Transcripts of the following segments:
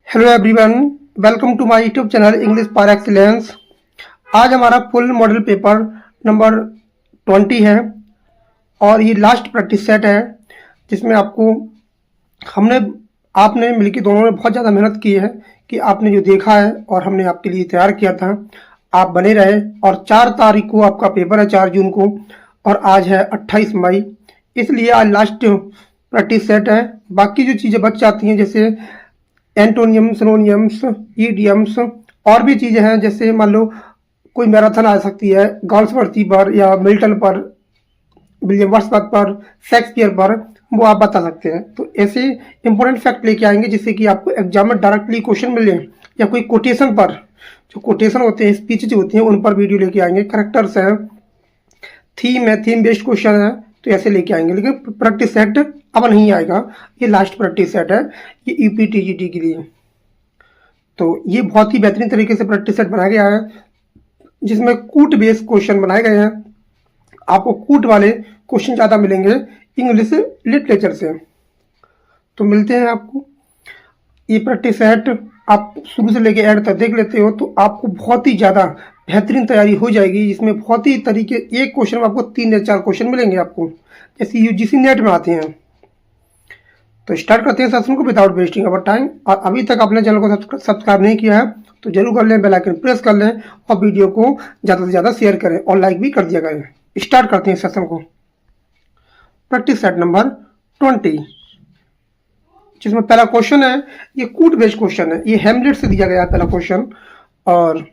Hello everyone, welcome to my YouTube channel English for excellence. आज हमारा full model paper number 20 है और ये लास्ट प्रैक्टिस सेट है जिसमें हमने आपने मिलकर दोनों ने बहुत ज़्यादा मेहनत की है कि आपने जो देखा है और हमने आपके लिए तैयार किया था आप बने रहे। और 4 तारीख को आपका पेपर है, 4 जून को, और आज है 28 मई, इसलिए आज लास्ट प्रैक्टिस सेट है। बाकी जो चीज़ें बच जाती हैं जैसे एंटोनियम, सिनोनियम्स, ईडियम्स और भी चीज़ें हैं, जैसे मान लो कोई मैराथन आ सकती है गर्ल्सवर्दी पर या मिल्टन पर, विलियम वर्ड्सवर्थ पर, शेक्सपियर पर, वो आप बता सकते हैं। तो ऐसे इंपॉर्टेंट फैक्ट लेके आएंगे जिससे कि आपको एग्जाम में डायरेक्टली क्वेश्चन मिले, या कोई कोटेशन पर, जो कोटेशन होते हैं, स्पीच जो होती हैं, उन पर वीडियो लेके आएंगे। करेक्टर्स हैं, थीम है, थीम बेस्ड क्वेश्चन है, तो ऐसे लेके आएंगे। लेकिन प्रैक्टिस सेट अब नहीं आएगा, ये लास्ट प्रैक्टिस सेट है ये यूपीटीजीटी के लिए। तो ये बहुत ही बेहतरीन तरीके से प्रैक्टिस सेट बनाया गया है जिसमें कूट बेस्ड क्वेश्चन बनाए गए हैं। आपको कूट वाले क्वेश्चन ज़्यादा मिलेंगे इंग्लिश लिटरेचर से। तो मिलते हैं आपको। ये प्रैक्टिस सेट आप शुरू से लेके एंड तक देख लेते हो तो आपको बहुत ही ज़्यादा बेहतरीन तैयारी हो जाएगी, जिसमें बहुत ही तरीके, एक क्वेश्चन में आपको 3 या 4 क्वेश्चन मिलेंगे आपको, जैसे यूजीसी नेट में आते हैं। तो स्टार्ट करते हैं सेशन को विदाउट वेस्टिंग अवर टाइम। और अभी तक आपने चैनल को सब्सक्राइब नहीं किया है तो जरूर कर लें, बेल आइकन प्रेस कर लें और वीडियो को ज़्यादा से ज़्यादा शेयर करें और लाइक भी कर दिया करें। स्टार्ट करते हैं सेशन को। प्रैक्टिस सेट नंबर 20, जिसमें पहला क्वेश्चन है, ये कूट बेस्ड क्वेश्चन है, ये हेमलेट से दिया गया है पहला क्वेश्चन। और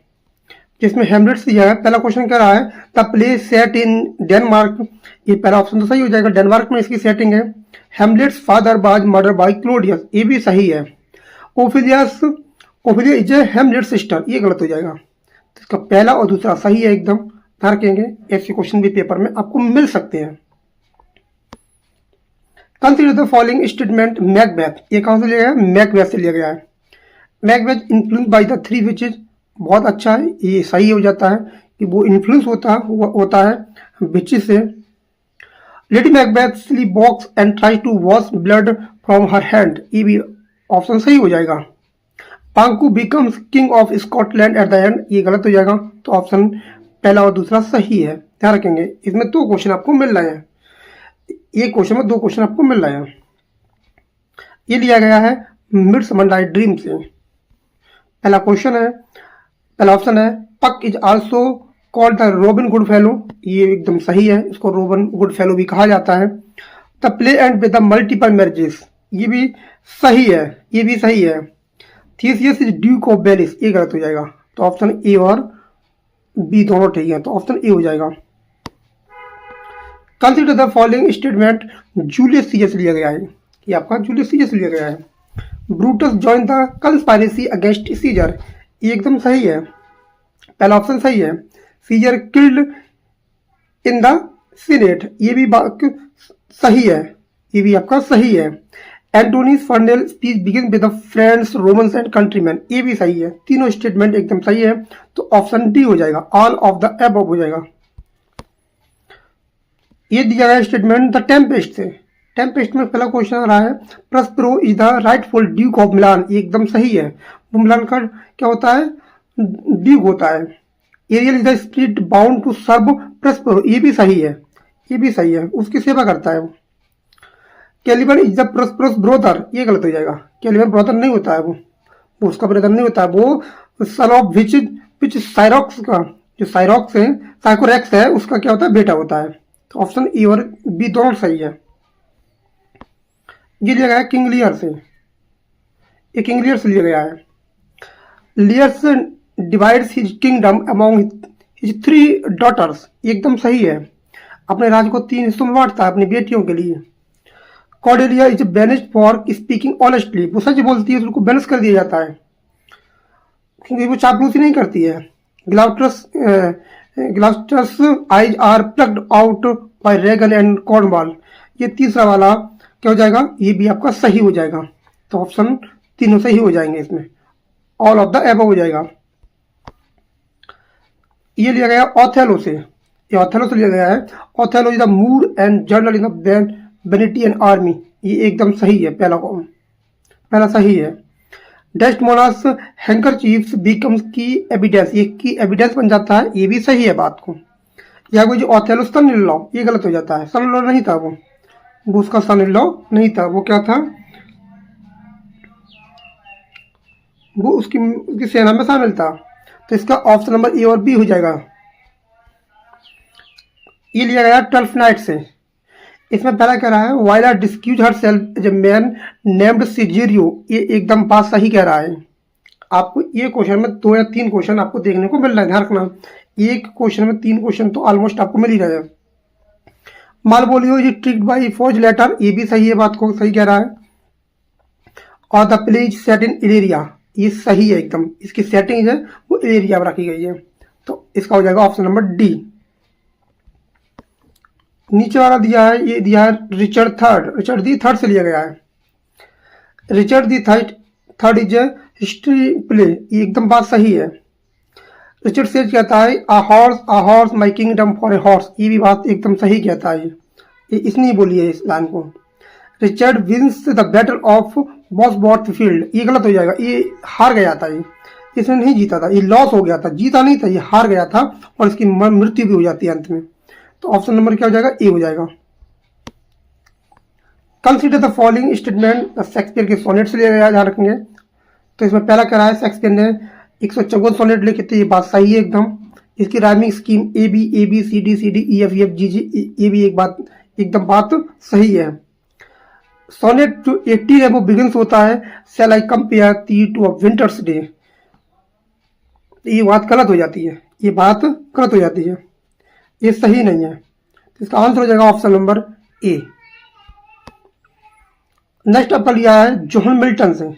जिसमें हेमलेट से दिया है, पहला क्वेश्चन क्या रहा है, the play set in Denmark. ये पहला ऑप्शन तो सही हो जाएगा, डेनमार्क में इसकी सेटिंग है। Hamlet's father was murder by Claudius, ये भी सही है। Ophelia is a Hamlet sister, ये गलत हो जाएगा। तो इसका पहला और दूसरा सही है एकदम, ध्यान रखेंगे। ऐसे क्वेश्चन भी पेपर में आपको मिल सकते हैं। Consider the following statement Macbeth, ये कहाँ से लिया गया है, मैकबेथ से लिया गया है। Macbeth influence by the 3 witches, बहुत अच्छा है, ये सही हो जाता है कि वो इन्फ्लुएंस होता है विचेज से। Lady Macbeth sleep walks and try to wash blood from her hand, ये भी ऑप्शन सही हो जाएगा। Banquo becomes king of Scotland at the end, ये गलत हो जाएगा। तो ऑप्शन पहला और दूसरा सही है, ध्यान रखेंगे। इसमें 2 क्वेश्चन आपको मिल रहे हैं, एक क्वेश्चन में 2 क्वेश्चन आपको मिल रहे हैं। ये लिया गया है मिडसमर नाइट ड्रीम से। पहला क्वेश्चन है, पहला ऑप्शन है, पक is also called the robin good fellow, ये एकदम सही है, इसको रॉबिन गुड फेलो भी कहा जाता है। The play and with the multiple marriages, ये भी सही है, ये भी सही है। Theseus is Duke of Venice, ये गलत हो जाएगा। तो ऑप्शन ए और बी दोनों ठीक है, तो ऑप्शन ए हो जाएगा। Consider the following statement, Julius Caesar से लिया गया है, ये आपका जूलियस सीजर से लिया गया है। Brutus join the conspiracy against Caesar, ये एकदम सही है, पहला ऑप्शन सही है। Caesar killed in the senate, ये भी सही है, ये भी आपका सही है। Antony's funeral speech begin with the friends Romans and countryman, ये भी सही है। तीनों स्टेटमेंट एकदम सही है, तो ऑप्शन डी हो जाएगा, ऑल ऑफ द अबव हो जाएगा। ये दिया गया स्टेटमेंट द टेम्पेस्ट से। टेम्पेस्ट में पहला क्वेश्चन आ रहा है, Prospero is the rightful duke of Milan, ये एकदम सही है। वो मिलान का क्या होता है, ड्यूक होता है। Ariel is the spirit bound to serve Prospero, ये भी सही है, ये भी सही है, उसकी सेवा करता है वो। कैलिबन इज द प्रस्पेरस ब्रदर, ये गलत हो जाएगा, कैलिबन ब्रदर नहीं होता है, वो उसका ब्रदर नहीं होता है, वो सन ऑफ विच साइरोक्स का, जो साइरोक्स है, साइकोरेक्स है, उसका क्या होता है, बेटा होता है। तो ऑप्शन ए और बी दोनों सही है। ये लिया गया है किंग लियर से, ये किंग लियर से लिया गया है। Lear's divides his kingdom among his 3 daughters, ये एकदम सही है, अपने राज्य को 3 हिस्सों में बांटता है अपनी बेटियों के लिए। Cordelia is banished for speaking honestly, वो सच बोलती है तो उसको बेनिश कर दिया जाता है क्योंकि वो चापलूसी नहीं करती है। Gloucester's eyes are plugged out by Regan and Cornwall, ये तीसरा वाला क्या हो जाएगा, ये भी आपका सही हो जाएगा। तो ऑप्शन तीनों सही हो जाएंगे, इसमें ऑल ऑफ द एबव हो जाएगा। ये लिया गया ऑथेलो से, ये ऑथेलो से लिया गया है। Othello is the mood and general in the Venetian army, ये एकदम सही है, पहला सही है। डेस्टमोनास हैंकरचीफ्स बिकम्स की एविडेंस, ये की एविडेंस बन जाता है, ये भी सही है बात को। या कोई जो ओथेलो सन इन लॉ, ये गलत हो जाता है, सन इन लॉ नहीं था वो उसका सन इन लॉ नहीं था, वो क्या था, वो उसकी सेना में शामिल था। तो इसका ऑप्शन नंबर ए और बी हो जाएगा। ये लिया गया 12th नाइट से। इसमें पहला कह रहा है Viola disguises her self as a man named Cesario, ये एकदम बात सही कह रहा है। आपको ये क्वेश्चन में 2 या 3 क्वेश्चन आपको देखने को मिल रहा है, ध्यान रखना, एक क्वेश्चन में 3 क्वेश्चन तो ऑलमोस्ट आपको मिल ही रहा है। Malvolio is tricked by forged letter, ये भी सही है, बात को सही कह रहा है। और द प्लेज सेट इन इलेरिया, ये सही है एकदम, इसकी सेटिंग है वो इलेरिया में रखी गई है, तो इसका हो जाएगा ऑप्शन नंबर डी। नीचे वाला दिया है, ये दिया है रिचर्ड दी थर्ड से लिया गया है। Richard the Third is a history play, ये एकदम बात सही है। रिचर्ड सेज कहता है a horse my kingdom for a horse, ये भी बात एकदम सही कहता है, ये इसने बोली है इस लाइन को। Richard wins the battle of Bosworth field, ये गलत हो जाएगा, ये हार गया था, ये इसने नहीं जीता था, ये लॉस हो गया था, जीता नहीं था, ये हार गया था और इसकी मृत्यु भी हो जाती है अंत में। तो ऑप्शन नंबर क्या हो जाएगा, ए हो जाएगा। Consider the following statement, Shakespeare के सोनेट से लिया ध्यान रखेंगे। तो इसमें पहला कह रहा है शेक्सपियर ने 154 सोनेट लिखे थे, ये बात सही है एकदम। इसकी rhyming scheme A B C D E F G, ये भी एक बात एकदम बात सही है। सोनेट जो 80 है वो बिगिंस होता है shall I compare thee to a winter's day, ये बात गलत हो जाती है, ये बात गलत हो जाती है, ये सही नहीं है। तो इसका आंसर हो जाएगा ऑप्शन नंबर ए। नेक्स्ट आपका लिया है जॉन मिल्टन से।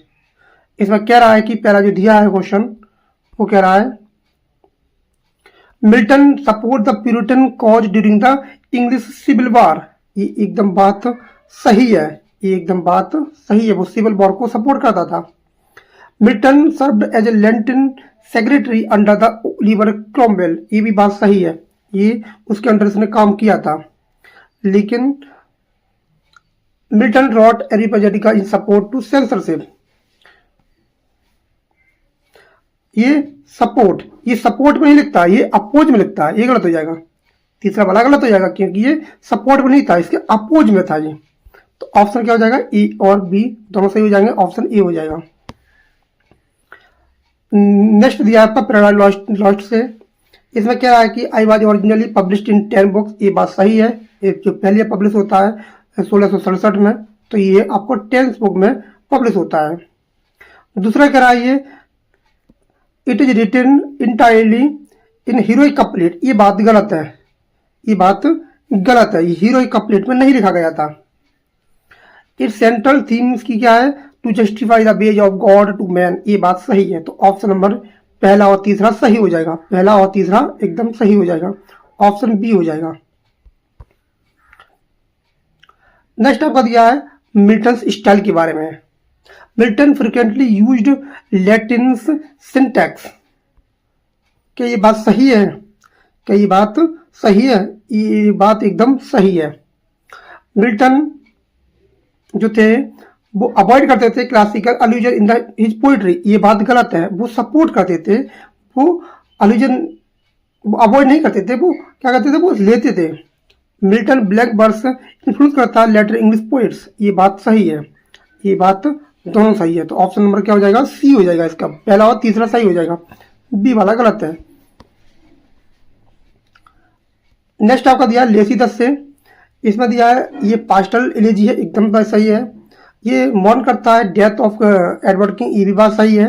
इसमें कह रहा है कि पहला जो दिया है क्वेश्चन वो कह रहा है Milton support the Puritan cause during the English civil war, ये एकदम बात सही है, ये एकदम बात सही है, वो सिविल वॉर को सपोर्ट करता था। Milton served as a Latin secretary under the Oliver Cromwell, ये भी बात सही है, ये उसके अंडर इसने काम किया था। लेकिन Milton wrote Areopagitica in support to censorship, ये सपोर्ट में नहीं लिखता, ये अपोज में लिखता है, ये गलत हो जाएगा। तीसरा वाला गलत हो जाएगा क्योंकि ये सपोर्ट में नहीं था, इसके अपोज में था ये। तो ऑप्शन क्या हो जाएगा, ए और बी दोनों सही हो जाएंगे, ऑप्शन ए हो जाएगा। नेक्स्ट दिया आपका पैराडाइज लॉस्ट से। इसमें क्या है कि I was originally published in 10 books, ये बात सही है, एक जो पहले पब्लिश होता है 1667 में, तो ये आपको 10th बुक में पब्लिश होता है। दूसरा कह रहा है ये it is written entirely in heroic couplet, ये बात गलत है, ये बात गलत है, ये हीरोइक कपलेट में नहीं लिखा गया था। इट सेंट्रल थीम्स की क्या है, to justify the ways of God to man, ये बात सही है। तो ऑप्शन नंबर पहला और तीसरा सही हो जाएगा, पहला और तीसरा एकदम सही हो जाएगा, ऑप्शन बी हो जाएगा। नेक्स्ट आपका दिया है मिल्टन स्टाइल के बारे में। Milton frequently used Latin syntax, क्या ये बात सही है, क्या ये बात सही है, ये बात एकदम सही है। मिल्टन जो थे वो अवॉइड करते थे classical allusion in the his poetry, ये बात गलत है, वो सपोर्ट करते थे, वो अलूजन अवॉइड नहीं करते थे, वो क्या करते थे, वो लेते थे। मिल्टन ब्लैक वर्स इन्फ्लुएंस करता है लेटर इंग्लिश पोइट्स, ये बात सही है, ये बात दोनों सही है। तो ऑप्शन नंबर क्या हो जाएगा, सी हो जाएगा, इसका पहला और तीसरा सही हो जाएगा, बी वाला गलत है। नेक्स्ट आपका दिया लेसीदस से। इसमें दिया है ये पास्टल एलेजी है, एकदम सही है। ये मॉर्न करता है डेथ ऑफ एडवर्ड किंग, ये भी बात सही है।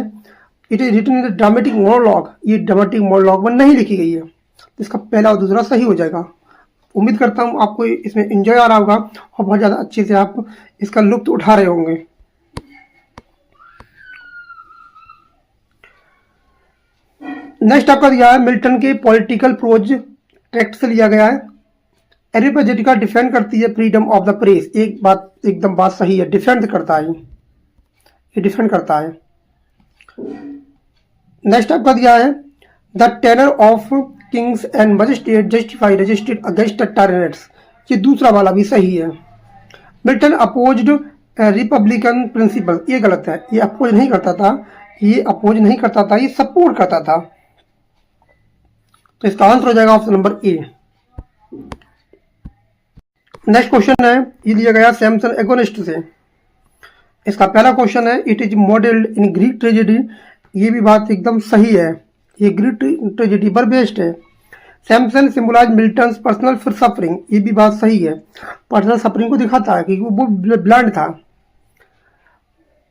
It is written in dramatic monologue, ये ड्रामेटिक मोनोलॉग में नहीं लिखी गई है, इसका पहला और दूसरा सही हो जाएगा। उम्मीद करता हूँ आपको इसमें एंजॉय आ रहा होगा और बहुत ज़्यादा अच्छे से आप इसका लुत्फ उठा रहे होंगे। नेक्स्ट आपका दिया है मिल्टन के पॉलिटिकल प्रोज टेक्स्ट से लिया गया है। एरिपजेटिका डिफेंड करती है फ्रीडम ऑफ द प्रेस, एक बात एकदम बात सही है, डिफेंड करता है, ये डिफेंड करता है। नेक्स्ट आपका दिया है the tenure of kings and magistrate justify registrate against tyrants, ये दूसरा वाला भी सही है। मिल्टन अपोज्ड रिपब्लिकन प्रिंसिपल, ये गलत है, ये अपोज नहीं करता था, ये अपोज नहीं करता था, ये सपोर्ट करता था। तो इसका आंसर हो जाएगा ऑप्शन नंबर ए। नेक्स्ट क्वेश्चन है, ये दिया गया सैमसन एगोनिस्ट से। इसका पहला क्वेश्चन है, it is modelled in Greek tragedy. ये भी बात एकदम सही है, ये ग्रीक ट्रेजेडी पर बेस्ड है। Samson symbolise Milton's personal suffering. ये भी बात सही है, पर्सनल सफरिंग को दिखाता है क्योंकि वो ब्लाइंड था।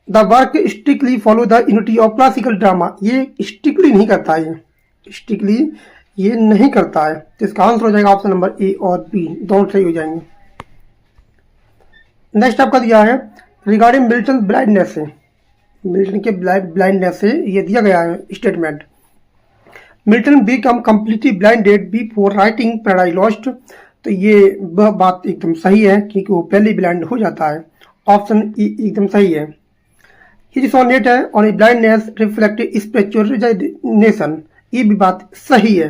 The work strictly follow the unity of classical drama. ये स्ट्रिक्टली नहीं करता है, ये स्ट्रिक्टली ये नहीं करता है। तो इसका आंसर हो जाएगा ऑप्शन नंबर ए और बी, दोनों सही हो जाएंगे। नेक्स्ट आपका दिया है रिगार्डिंग मिल्टन ब्लाइंडनेस से, मिल्टन के ब्लाइंडनेस से ये दिया गया है statement. Milton become completely blinded before writing paradise lost. तो ये बात एकदम सही है क्योंकि वो पहले ब्लाइंड हो जाता है। ऑप्शन ई एकदम सही है। हिज सोनेट है ऑन ब्लाइंडनेस रिफ्लेक्टेड स्पिरिचुअलाइजेशन। ये भी बात सही है।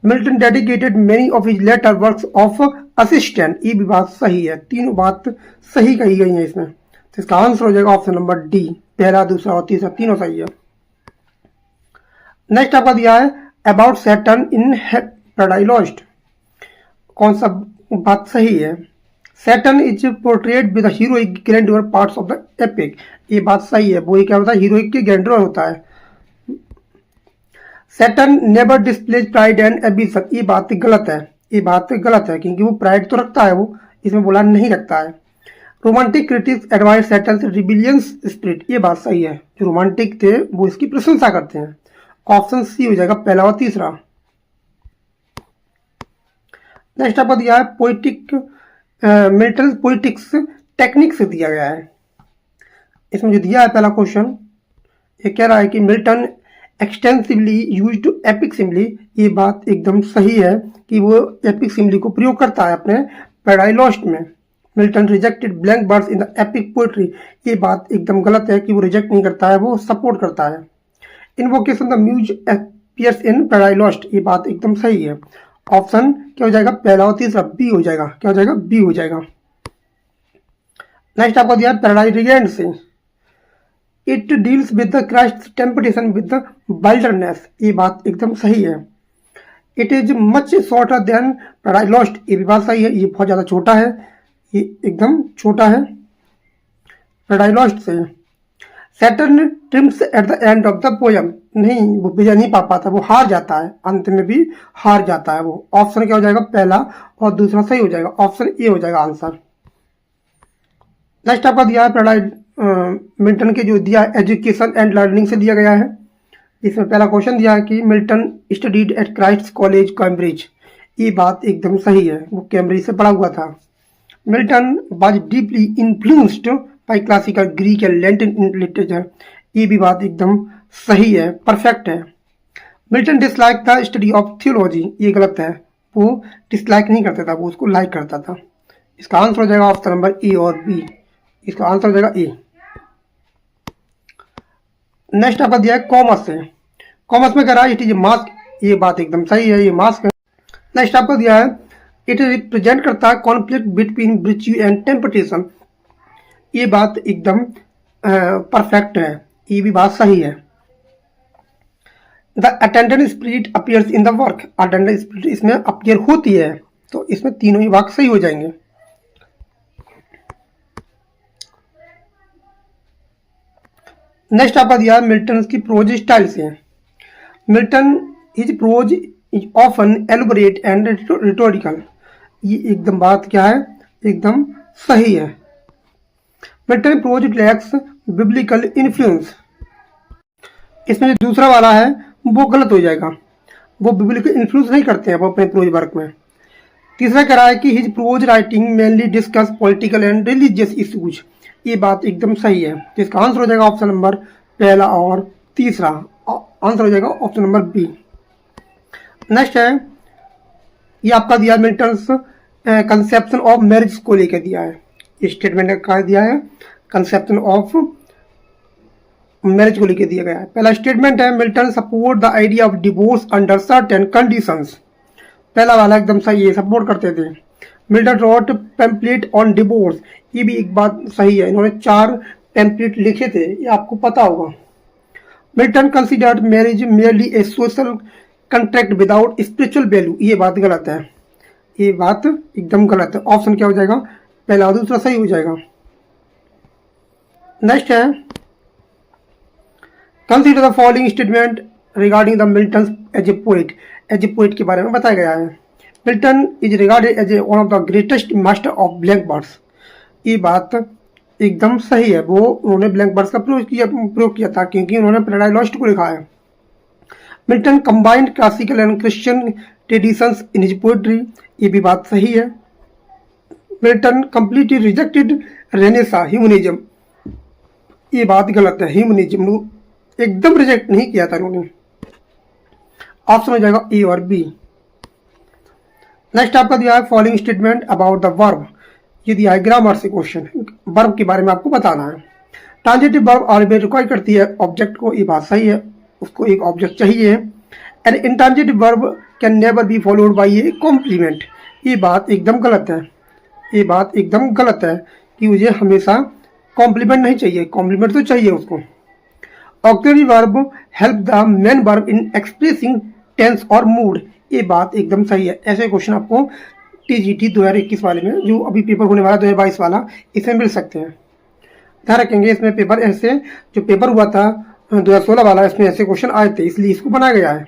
Milton dedicated many of his later works of assistant. ये भी बात सही है, तीनों बात सही कही गई है इसमें। तो इसका आंसर हो जाएगा ऑप्शन नंबर डी, पहला दूसरा और तीसरा तीनों सही है। नेक्स्ट आपका दिया है about Satan in Paradise Lost. कौन सा बात सही है? Satan is portrayed with heroic grandeur parts of the epic. ये बात सही है, वो ये क्या होता है, हीरोइक के ग्रैंडर होता है। Saturn never displays pride and ambition. ये बात गलत है, ये बात गलत है क्योंकि वो प्राइड तो रखता है, वो इसमें बोला नहीं रखता है। Romantic critics advise Satan's rebellious spirit. ये बात सही है, जो रोमांटिक थे वो इसकी प्रशंसा करते हैं। ऑप्शन सी हो जाएगा पहला और तीसरा। नेक्स्ट आपको दिया है पोइटिक मिल्टन पोइटिक्स टेक्निक से दिया गया है। इसमें जो दिया है पहला क्वेश्चन, ये कह रहा है कि Milton extensively used epic simply. ये बात एकदम सही है कि वो एपिक सिम्बली को प्रयोग करता है अपने पैराडाइज लॉस्ट में। Milton rejected blank words in the epic poetry. ये बात एकदम गलत है कि वो रिजेक्ट नहीं करता है, वो सपोर्ट करता है। Invocation the muse appears in Paradise Lost. ये बात एकदम सही है। ऑप्शन क्या हो जाएगा, पहला और तीसरा बी हो जाएगा। क्या हो जाएगा, बी हो जाएगा। नेक्स्ट आपको दिया पैराडाइज रिगेंड से। It deals with the Christ temptation with the wilderness. ये बात एकदम सही है। It is much shorter than paradise Lost. ये भी बात सही है, ये बहुत ज़्यादा छोटा है, ये एकदम छोटा है पैराडाइज लॉस्ट से। Saturn TRIMS eight the end of the poem. नहीं, वो विजय नहीं पा पाता, वो हार जाता है, अंत में भी हार जाता है वो। ऑप्शन क्या हो जाएगा, पहला और दूसरा सही हो जाएगा। ऑप्शन ए हो जाएगा आंसर। नेक्स्ट आपका दिया है पैराडाइज मिल्टन के जो दिया है एजुकेशन एंड लर्निंग से दिया गया है। इसमें पहला क्वेश्चन दिया है कि Milton studied at Christ college Cambridge. ये बात एकदम सही है, वो कैम्ब्रिज से पढ़ा हुआ था। Milton was deeply influenced by classical Greek and Latin literature. ये भी बात एकदम सही है, परफेक्ट है। Milton dislike the study of theology. ये गलत है, वो डिसलाइक नहीं करता था, वो उसको लाइक करता था। इसका आंसर हो जाएगा ऑप्शन नंबर ए और बी। इसका आंसर हो जाएगा ए। नेक्स्ट आपका दिया है कॉमर्स से। कॉमर्स में कह रहा है इट इज मास्क। ये बात एकदम सही है, ये मास्क है। नेक्स्ट आपको दिया है इट रिप्रेजेंट करता है conflict between virtue and temptation. ये बात एकदम परफेक्ट है, ये भी बात सही है। The attendant spirit appears in the work. Attendant spirit इसमें अपीयर होती है, तो इसमें तीनों ही वाक्य सही हो जाएंगे। नेक्स्ट आपका दिया है मिल्टन की प्रोज स्टाइल से। Milton his prose is often elaborate and rhetorical. ये एकदम बात क्या है, एकदम सही है। Milton prose lacks biblical influence. इसमें जो दूसरा वाला है वो गलत हो जाएगा, वो बिब्लिकल इन्फ्लुएंस नहीं करते हैं वो अपने प्रोज वर्क में। तीसरा कह रहा है कि his pros writing mainly discuss political and religious issues. ये बात एकदम सही है। तो इसका आंसर हो जाएगा ऑप्शन नंबर पहला और तीसरा। आंसर हो जाएगा ऑप्शन नंबर बी। नेक्स्ट है, ये आपका दिया मिल्टन्स कंसेप्शन ऑफ मैरिज को लेकर दिया है। इस स्टेटमेंट का दिया है कंसेप्शन ऑफ मैरिज को लेकर दिया गया है। पहला स्टेटमेंट है Milton support the idea of divorce under certain conditions. पहला वाला एकदम सही है, सपोर्ट करते थे। Milton wrote pamphlet on divorce. ये भी एक बात सही है, इन्होंने 4 पैम्पलेट लिखे थे, ये आपको पता होगा। मिल्टन कंसिडर्ड मैरिज मेयरली ए social contract without spiritual value. ये बात गलत है, ये बात एकदम गलत है। ऑप्शन क्या हो जाएगा, पहला और दूसरा सही हो जाएगा। नेक्स्ट है, consider the following statement regarding the Milton as a poet. As a poet के बारे में बताया गया है। Milton is regarded as a one of the greatest master of blank words. ये बात एकदम सही है, वो उन्होंने ब्लैंक वर्ड्स का प्रयोग किया था क्योंकि उन्होंने पैराडाइज लॉस्ट को लिखा है। Milton combined classical and Christian traditions in his poetry. ये भी बात सही है। Milton completely rejected Renaissance humanism. ये बात गलत है, ह्यूमनिज्म एकदम रिजेक्ट नहीं किया था उन्होंने। ऑप्शन हो जाएगा ए और बी। नेक्स्ट आपका दिया है following statement about the verb. ये दिया है ग्रामर से क्वेश्चन, वर्ब के बारे में आपको बताना है। ट्रांजिटिव वर्ब ऑलवेज रिक्वायर करती है ऑब्जेक्ट को, ये बात सही है, उसको एक ऑब्जेक्ट चाहिए। And intransitive verb can never be followed by a complement. ये बात एकदम गलत है, ये बात एकदम गलत है कि मुझे हमेशा कॉम्प्लीमेंट नहीं चाहिए, कॉम्प्लीमेंट तो चाहिए उसको। Auxiliary verb help the main verb in expressing tense और मूड। ये बात एकदम सही है। ऐसे क्वेश्चन आपको टीजीटी 2021 वाले में, जो अभी पेपर होने वाला 2022 वाला, इसमें मिल सकते हैं। ध्यान रखेंगे, इसमें पेपर ऐसे जो पेपर हुआ था 2016 वाला, इसमें ऐसे क्वेश्चन आए थे, इसलिए इसको बनाया गया है।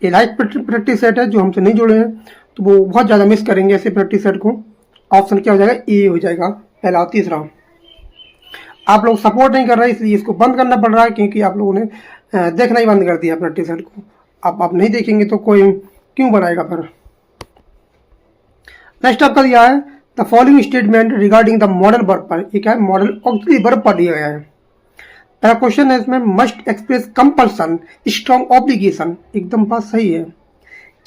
ये लाइव प्रैक्टिस सेट है, जो हमसे नहीं जुड़े हैं तो वो बहुत ज़्यादा मिस करेंगे ऐसे प्रैक्टिस सेट को। ऑप्शन क्या हो जाएगा, ए हो जाएगा, पहला और तीसरा। आप लोग सपोर्ट नहीं कर रहे इसलिए इसको बंद करना पड़ रहा है, क्योंकि आप लोगों ने देखना ही बंद कर दिया प्रैक्टिस सेट को। आप नहीं देखेंगे तो कोई क्यों बनाएगा फिर। नेक्स्ट आपका दिया है the following statement regarding the modal verb पर। ये क्या है, मॉडल ऑक्सिलरी वर्ब पर दिया गया है। पहला क्वेश्चन है इसमें, must express compulsion strong obligation. एकदम बात सही है।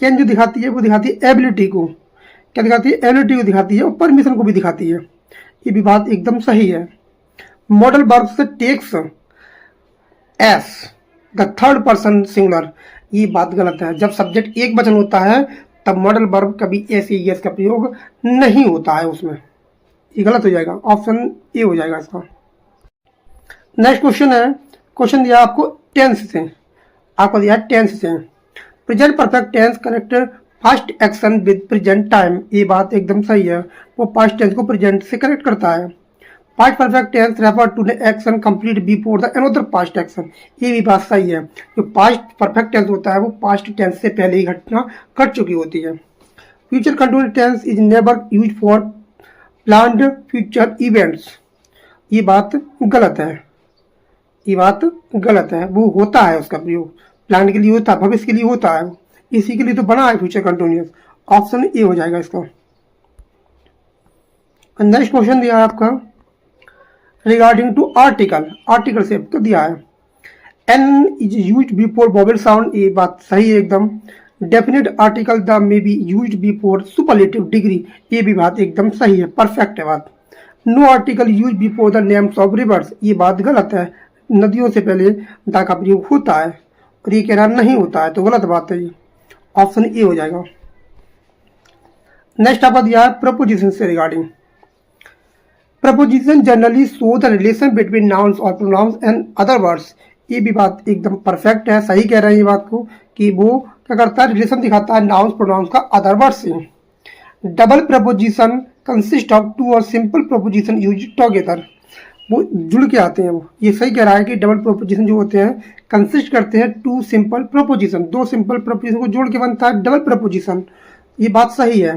कैन जो दिखाती है वो दिखाती है एबिलिटी को, क्या दिखाती है, एबिलिटी को दिखाती है और परमिशन को भी दिखाती है। ये भी बात एकदम सही है। मॉडल वर्ब से takes S the third person singular. ये बात गलत है। जब सब्जेक्ट एक वचन होता है तब मॉडल वर्ब कभी एस या एस का प्रयोग नहीं होता है उसमें। ये गलत हो जाएगा, ऑप्शन ए हो जाएगा इसका। नेक्स्ट क्वेश्चन है, क्वेश्चन दिया आपको टेंस से, आपको दिया टेंस से। Present perfect tense connect past action with present time. ये बात एकदम सही है, वो पास्ट टेंस को प्रेजेंट से कनेक्ट करता है। Past perfect tense refer to the action complete before the another past action. ये भी बात सही है। जो पास्ट परफेक्ट टेंस होता है वो पास्ट टेंस से पहले ही घटना घट चुकी होती है। Future continuous tense is never use for planned future events. ये बात गलत है, ये बात गलत है। वो होता है उसका प्रयोग प्लान के लिए होता है, भविष्य के लिए होता है, इसी के लिए तो बना है फ्यूचर कंटिन्यूस। ऑप्शन ए हो जाएगा इसका। नेक्स्ट क्वेश्चन दिया है आपका रिगार्डिंग टू आर्टिकल। आर्टिकल से तो दिया है an is use before vowel sound. ये बात सही है एकदम। Definite article the may be use before superlative degree. ये भी बात एकदम सही है, परफेक्ट है बात। No article use before the names of rivers. ये बात गलत है, नदियों से पहले द का प्रयोग होता है और ये कह रहा नहीं होता है, तो गलत बात है ये। ऑप्शन ए हो जाएगा। नेक्स्ट आपका दिया है प्रपोजिशन से regarding. Preposition generally show the relation between nouns और प्रोनाउंस एंड अदर वर्ड्स। ये भी बात एकदम परफेक्ट है, सही कह रहे हैं ये बात को कि वो क्या करता है, रिलेशन दिखाता है नाउन्स प्रोनाउंस का अदर वर्ड्स से। Double preposition consist of two और सिंपल प्रपोजिशन यूज टुगेदर। वो जुड़ के आते हैं। वो ये सही कह रहा है कि डबल प्रपोजिशन जो होते हैं कंसिस्ट करते हैं टू सिंपल प्रपोजिशन, दो सिंपल प्रपोजिशन को जोड़ के बनता है डबल प्रपोजिशन। ये बात सही है।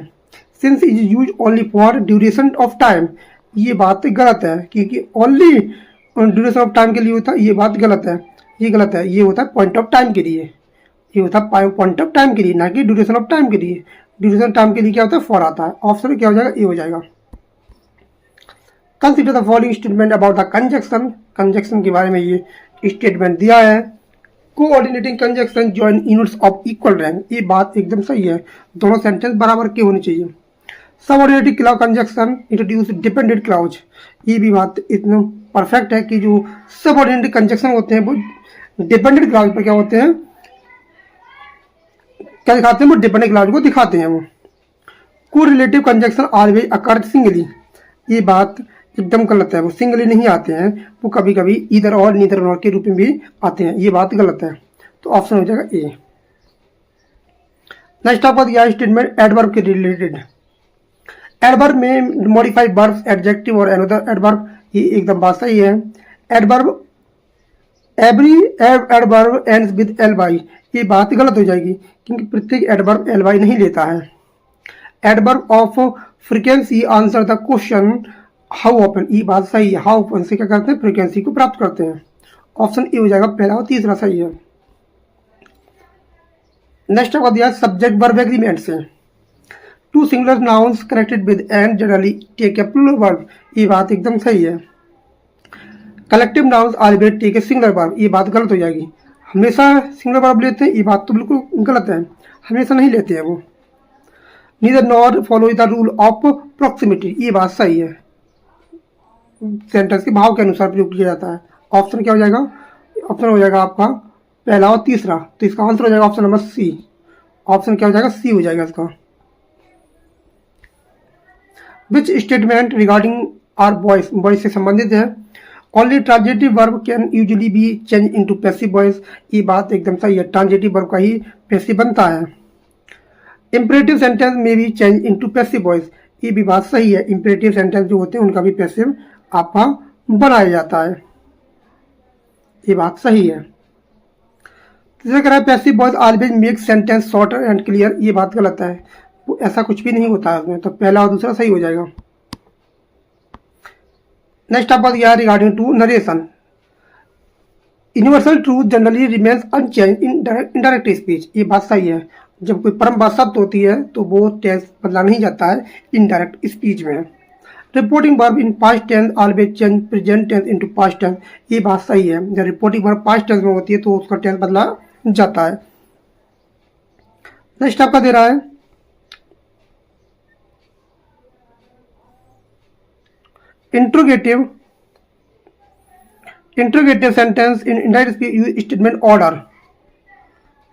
Since is use only for duration of time. ये बात गलत है, क्योंकि ओनली ड्यूरेशन ऑफ टाइम के लिए होता है, ये बात गलत है, ये गलत है। ये होता है पॉइंट ऑफ टाइम के लिए, ये होता है पॉइंट ऑफ टाइम के लिए, ना कि ड्यूरेशन ऑफ टाइम के लिए। ड्यूरेशन टाइम के लिए क्या होता है, फॉर आता है। ऑप्शन क्या हो जाएगा, ए हो जाएगा। Consider the following statement about the conjunction. Conjunction के बारे में ये स्टेटमेंट दिया है। Coordinating conjunction join units of equal rank. ये बात एकदम सही है, दोनों सेंटेंस बराबर के होने चाहिए। Subordinating clause conjunction introduce dependent clause. ये भी बात इतना परफेक्ट है कि जो सबऑर्डिनेटिंग कंजक्शन होते हैं वो डिपेंडेंट क्लॉज पर क्या होते हैं, क्या दिखाते हैं, वो डिपेंडेंट क्लॉज को दिखाते हैं। वो correlative conjunction always occurred singly. ये बात एकदम गलत है, वो सिंगली नहीं आते हैं, वो कभी कभी इधर और नीदर और के रूप में भी आते हैं, ये बात गलत है। तो ऑप्शन हो जाएगा ए। नेक्स्ट आपका दिया स्टेटमेंट एडवर्ब के related. Adverb may modified verbs, adjective और अनदर एडवर्ब, ये एकदम बात सही है। Adverb every adverb ends with L Y, ये बात गलत हो जाएगी क्योंकि प्रत्येक एडवर्ब एल वाई नहीं लेता है। Adverb of frequency answer the question how open, ये बात सही है। हाउ ओपन से क्या करते हैं, फ्रीक्वेंसी को प्राप्त करते हैं। ऑप्शन ए हो जाएगा पहला और तीसरा सही है। नेक्स्ट आपका दिया सब्जेक्ट वर्ब एग्रीमेंट से। Two singular nouns connected with and generally take a plural verb, ये बात एकदम सही है। Collective nouns always take a singular verb, ये बात गलत हो जाएगी। हमेशा सिंगुलर वर्ब लेते हैं, ये बात तो बिल्कुल गलत है, हमेशा नहीं लेते हैं वो। Neither nor follow the rule of proximity, ये बात सही है, सेंटेंस के भाव के अनुसार प्रयोग किया जाता है। ऑप्शन क्या हो जाएगा, ऑप्शन हो जाएगा आपका पहला और तीसरा, तो इसका आंसर हो जाएगा ऑप्शन नंबर सी। ऑप्शन क्या हो जाएगा, सी हो जाएगा इसका। Which statement regarding are voice, voice से संबंधित है। Only transitive verb can usually be change into passive voice, ये बात एकदम सही है, ट्रांजिटिव वर्ब का ही पैसिव बनता है। इंपरेटिव सेंटेंस में भी चेंज इनटू पैसिव वॉइस, ये भी बात सही है, इंपरेटिव सेंटेंस जो होते हैं उनका भी पैसिव आपका बनाया जाता है, ये बात सही है। तीसरा कह रहा है passive voice always make sentence shorter and clear, ये बात गलत है, ऐसा कुछ भी नहीं होता है उसमें, तो पहला और दूसरा सही हो जाएगा। नेक्स्ट आपका दिया regarding to narration. Universal truth generally remains unchanged in indirect speech, ये बात सही है। जब कोई परम बात शब्द होती है तो वो टेंस बदला नहीं जाता है इनडायरेक्ट स्पीच में। Reporting verb in past tense always change present tense into past tense, ये बात सही है। जब रिपोर्टिंग वर्ब पास्ट टेंस में होती है तो उसका टेंस बदला जाता है। नेक्स्ट आपका दे रहा है interrogative sentence in indirect speech use statement order,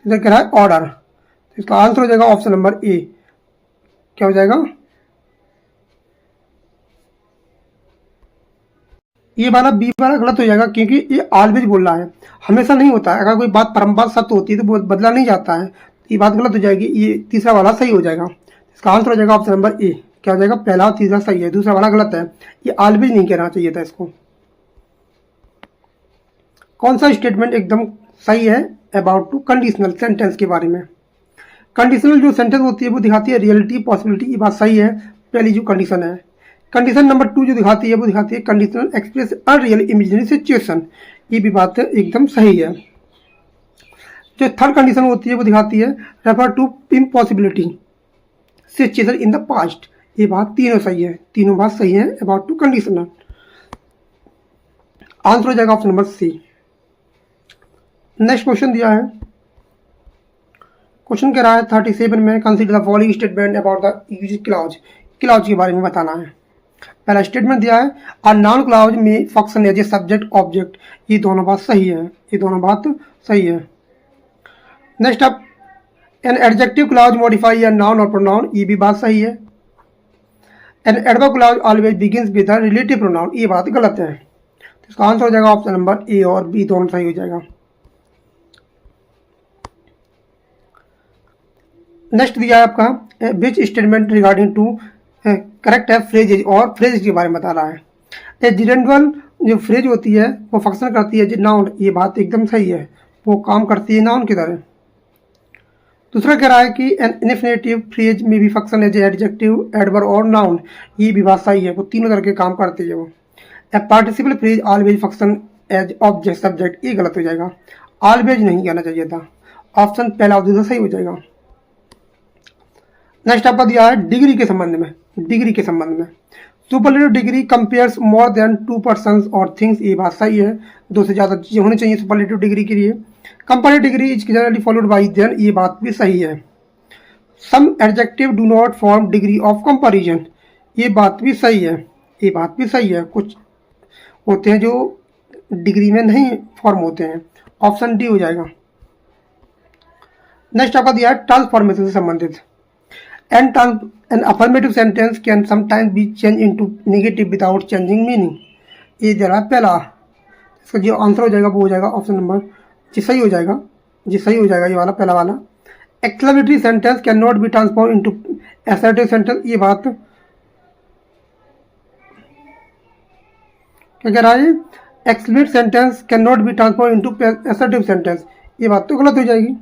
इधर कह रहा है ऑर्डर, इसका आंसर हो जाएगा ऑप्शन नंबर ए। क्या हो जाएगा, ये वाला बी वाला गलत हो जाएगा क्योंकि ये ऑलवेज बोल रहा है, हमेशा नहीं होता है। अगर कोई बात परम्परा सत्य होती है तो वो बदला नहीं जाता है, ये बात गलत हो जाएगी। ये तीसरा वाला सही हो जाएगा, इसका आंसर हो जाएगा ऑप्शन नंबर ए। क्या हो जाएगा, पहला और तीसरा सही है, दूसरा वाला गलत है, ये ऑलवेज नहीं कहना चाहिए था इसको। कौन सा स्टेटमेंट एकदम सही है अबाउट टू कंडीशनल सेंटेंस के बारे में। कंडीशनल जो सेंटेंस होती है वो दिखाती है रियलिटी पॉसिबिलिटी, ये बात सही है, पहली जो कंडीशन है। कंडीशन नंबर 2 जो दिखाती है वो दिखाती है conditional express unreal imaginary situation, ये भी बात एकदम सही है। जो थर्ड कंडीशन होती है वो दिखाती है refer to impossibility situation in the past, ये बात तीनों सही है, तीनों बात सही है अबाउट टू कंडीशनल। आंसर हो जाएगा option number C. Next question दिया है, क्वेश्चन कह रहा है 37 में consider the following statement about the use clause, clause के बारे में बताना है। पहला स्टेटमेंट दिया है a noun clause may function as a subject object, ये दोनों बात सही है, ये दोनों बात सही है। Next up an adjective clause modify a noun और प्रोनाउन, ये भी बात सही है। An adverb clause always begins with a relative pronoun, ये बात गलत है, तो इसका आंसर हो जाएगा ऑप्शन नंबर ए और बी दोनों सही हो जाएगा। नेक्स्ट दिया है आपका which statement regarding to correct है फ्रेजेज, और फ्रेजेज के बारे में बता रहा है। ए जिरेंडल जो फ्रेज होती है वो फंक्शन करती है नाउन, ये बात एकदम सही है, वो काम करती है नाउन की तरह। दूसरा कह रहा है कि एन इनफिनेटिव फ्रेज में भी फंक्शन है एडजेक्टिव एडवर्ब और नाउन, ये भी बात सही है, वो तीनों तरह के काम करती है वो। A participle phrase always function as object subject, ये गलत हो जाएगा, ऑलवेज नहीं कहना चाहिए था, ऑप्शन पहला और दूसरा सही हो जाएगा। नेक्स्ट आपका दिया है डिग्री के संबंध में, डिग्री के संबंध में superlative degree compares more than 2 persons और थिंग्स, ये बात सही है, 2 से ज़्यादा चीज़ें होनी चाहिए सुपरलेटिव डिग्री के लिए। Comparative degree is generally followed by than, ये बात भी सही है। Some adjective do not form degree of comparison, ये बात भी सही है, ये बात भी सही है, कुछ होते हैं जो डिग्री में नहीं फॉर्म होते हैं, ऑप्शन डी हो जाएगा। नेक्स्ट आपका दिया है ट्रांसफॉर्मेशन से संबंधित। An affirmative sentence can sometimes be changed into negative without changing meaning. ये जरा पहला, इसका जो आंसर हो जाएगा वो हो जाएगा ऑप्शन नंबर जी, सही हो जाएगा जी, सही हो जाएगा ये वाला पहला वाला। Exclamatory sentence can not be transform into assertive sentence, ये बात क्या कह रहा है? Exclamatory sentence can not be transform into assertive sentence, ये बात तो गलत हो जाएगी।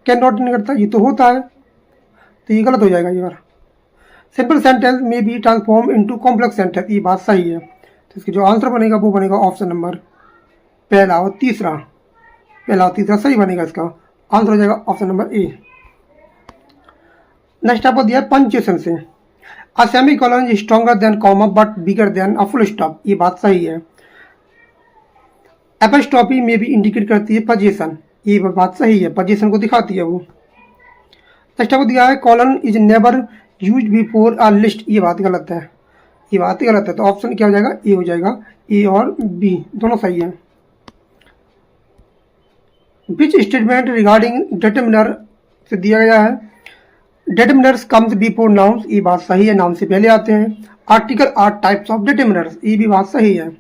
कैन नॉट नहीं करता, ये तो होता है, तो ये गलत हो जाएगा ये वाला। सिंपल सेंटेंस में be transform into complex sentence, ये बात सही है। तो इसका जो आंसर बनेगा वो बनेगा ऑप्शन नंबर पहला और तीसरा, पहला और तीसरा सही बनेगा। इसका आंसर हो जाएगा ऑप्शन नंबर ए। नेक्स्ट आपको दिया पंक्चुएशन से, अ semicolon is stronger than comma but bigger than a full stop, ये बात सही है। एपस्ट्रॉफी में भी इंडिकेट करती है पोजीशन, ये बात सही है, पोजीशन को दिखाती है वो। नेक्स्ट आपको दिया है colon is never used before a list, ये बात गलत है, ये बात गलत है। तो ऑप्शन क्या हो जाएगा? ए हो जाएगा, ए और बी दोनों सही है। विच स्टेटमेंट रिगार्डिंग डिटरमिनर से दिया गया है? डिटरमिनर्स कम्स बिफोर नाउन्स, ये बात सही है, नाउन से पहले आते हैं। Article are types of determiners, ये भी बात सही है।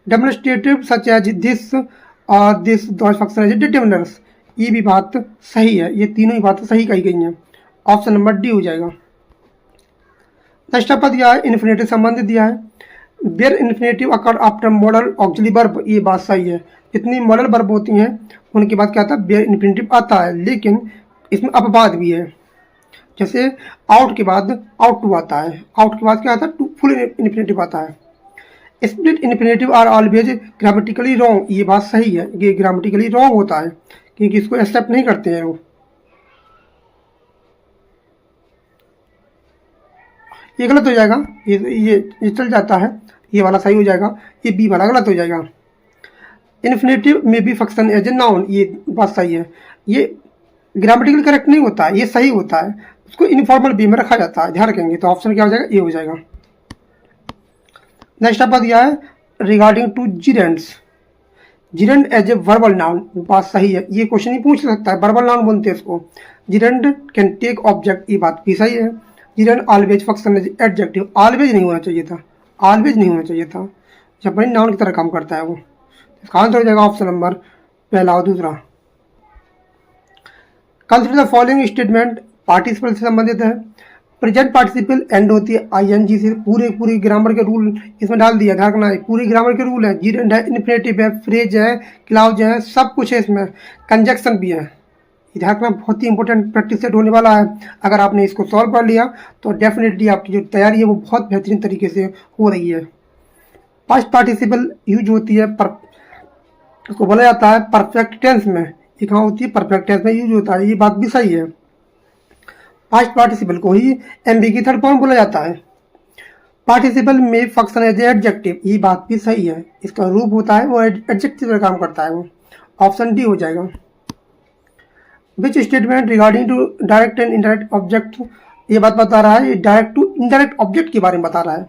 डेमोन्स्ट्रेटिव सच एज दिस और दिस फंक्शन एज डिटरमिनर्स, ये भी बात सही है। ये तीनों ही बातें सही कही गई हैं, ऑप्शन नंबर डी हो जाएगा। नेक्स्ट आपका दिया है इन्फिनेटिव संबंधित दिया है, where infinitive occur after modal auxiliary verb, ये बात सही है। जितनी मॉडल वर्ब होती हैं उनके बाद क्या आता है? वेयर इन्फिनेटिव आता है, लेकिन इसमें अपवाद भी है। जैसे आउट के बाद आउट टू आता है, आउट के बाद क्या आता है? टू फुल इन्फिनेटिव आता है। Split infinitive are always grammatically wrong, ये बात सही है, ये ग्रामेटिकली रॉन्ग होता है क्योंकि इसको एक्सेप्ट नहीं करते हैं वो। ये गलत हो जाएगा, ये चल जाता है, ये वाला सही हो जाएगा, ये बी वाला गलत हो जाएगा। Infinitive may be function as a noun, ये बात सही है। ये ग्रामेटिकली करेक्ट नहीं होता है, ये सही होता है, उसको इनफॉर्मल बी में रखा जाता है, ध्यान रखेंगे। तो ऑप्शन क्या हो जाएगा? ये हो जाएगा। नेक्स्ट आपका दिया है regarding to gerunds, gerund as a verbal noun, बात सही है। ये क्वेश्चन ही पूछ सकता है, वर्बल नाउन बोलते हैं इसको। जिरेंड कैन टेक ऑब्जेक्ट, ये बात भी सही है। Gerund always function as adjective, always नहीं होना चाहिए था, ऑलवेज नहीं होना चाहिए था, जब बड़ी नाउन की तरह काम करता है वो। इसका आंसर हो जाएगा ऑप्शन नंबर पहला और दूसरा। Consider the following statement, participle से संबंधित है। प्रेजेंट पार्टिसिपल एंड होती है आईएनजी से, पूरे ग्रामर के रूल इसमें डाल दिया, ध्यान रखना है, पूरी ग्रामर के रूल है। जीरेंड है, इन्फिनेटिव है, फ्रेज है, क्लाउज है, सब कुछ है इसमें, कंजक्शन भी है। ध्यान रखना, बहुत ही इंपॉर्टेंट प्रैक्टिस सेट होने वाला है। अगर आपने इसको सॉल्व कर लिया तो डेफिनेटली आपकी जो तैयारी है वो बहुत बेहतरीन तरीके से हो रही है। पास्ट पार्टिसिपल यूज होती है, उसको बोला जाता है परफेक्ट टेंस में, ये कहाँ होती है? परफेक्ट टेंस में यूज होता है, ये बात भी सही है। पास्ट पार्टिसिपल को ही एमबी की थर्ड फॉर्म बोला जाता है। पार्टिसिपल में फंक्शन एज एडजेक्टिव, ये बात भी सही है, इसका रूप होता है वो एडजेक्टिव का काम करता है वो, ऑप्शन डी हो जाएगा। Which statement regarding to direct and indirect object, ये बात बता रहा है, डायरेक्ट टू इनडायरेक्ट ऑब्जेक्ट के बारे में बता रहा है।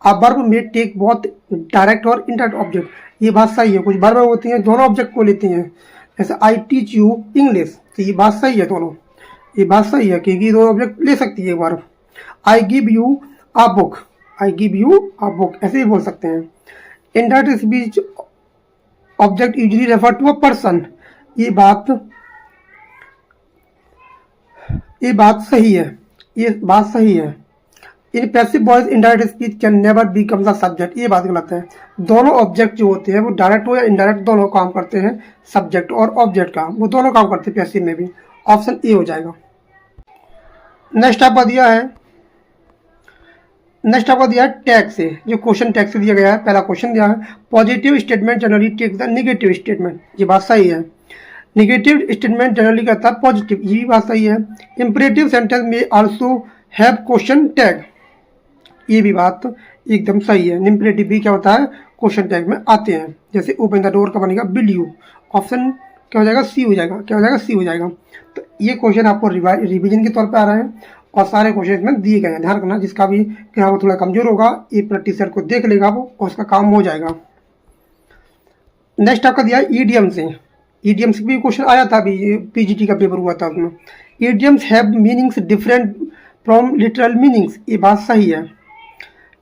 आप वर्ब में टेक बहुत डायरेक्ट और इनडायरेक्ट ऑब्जेक्ट, ये बात सही है। कुछ वर्ब होती हैं दोनों ऑब्जेक्ट को लेती हैं, जैसे आई टीच यू इंग्लिश, तो ये बात सही है, दोनों ये बात सही है क्योंकि दो ऑब्जेक्ट ले सकती है verb. I give you a book, I give you a book, ऐसे भी बोल सकते हैं। Indirect speech object usually refer to a person, ये बात सही है, ये बात सही है। In passive voice indirect speech can never become the subject, ये बात गलत है। दोनों ऑब्जेक्ट जो होते हैं वो डायरेक्ट हो या इनडायरेक्ट दोनों काम करते हैं, सब्जेक्ट और ऑब्जेक्ट का, वो दोनों काम करते हैं पैसिव में भी, ऑप्शन ए हो जाएगा। नेक्स्ट आपका दिया है टैग से, जो क्वेश्चन टैग से दिया गया है। पहला क्वेश्चन दिया है positive statement generally take the negative statement, ये बात सही है। नेगेटिव स्टेटमेंट जनरली कहता है पॉजिटिव, ये भी बात सही है। इंपरेटिव सेंटेंस में आल्सो हैव क्वेश्चन टैग, ये भी बात एकदम सही है। इंपरेटिव भी क्या होता है? क्वेश्चन टैग में आते हैं। जैसे ओपन द डोर का बनेगा विल यू, ऑप्शन क्या हो जाएगा? सी हो जाएगा, क्या हो जाएगा? सी हो जाएगा। तो ये क्वेश्चन आपको रिवीजन के तौर पे आ रहे हैं और सारे क्वेश्चन इसमें दिए गए हैं, ध्यान रखना। जिसका भी ग्रामर थोड़ा कमजोर होगा ये प्रैक्टिस सेट को देख लेगा वो, और उसका काम हो जाएगा। नेक्स्ट आपका दिया ईडीएम से, ईडीएम से भी क्वेश्चन आया था, अभी पीजीटी का पेपर हुआ था उसमें। Idioms have meanings different from literal meanings, ये बात सही है।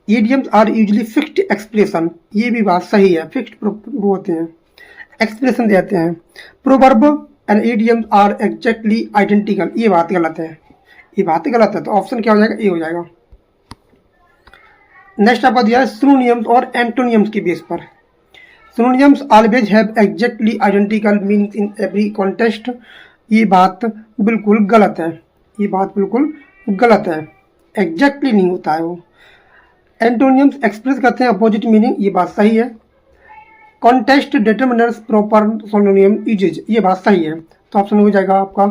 Idioms are usually fixed expression, ये भी बात सही है, फिक्स्ड वो होते हैं, एक्सप्रेशन देते हैं। Proverb and idioms are exactly identical, ये बात गलत है, ये बात गलत है, तो ऑप्शन क्या हो जाएगा, ए हो जाएगा। नेक्स्ट आपका दिया है सिनोनिम्स और एंटोनियम्स के बेस पर। Synonyms always have exactly identical meanings in every context, ये बात बिल्कुल गलत है, ये बात बिल्कुल गलत है, एग्जैक्टली नहीं होता है वो। एंटोनियम्स एक्सप्रेस करते हैं अपोजिट मीनिंग, ये बात सही है। Context determiners proper synonym usage, ये बात सही है, तो ऑप्शन हो जाएगा आपका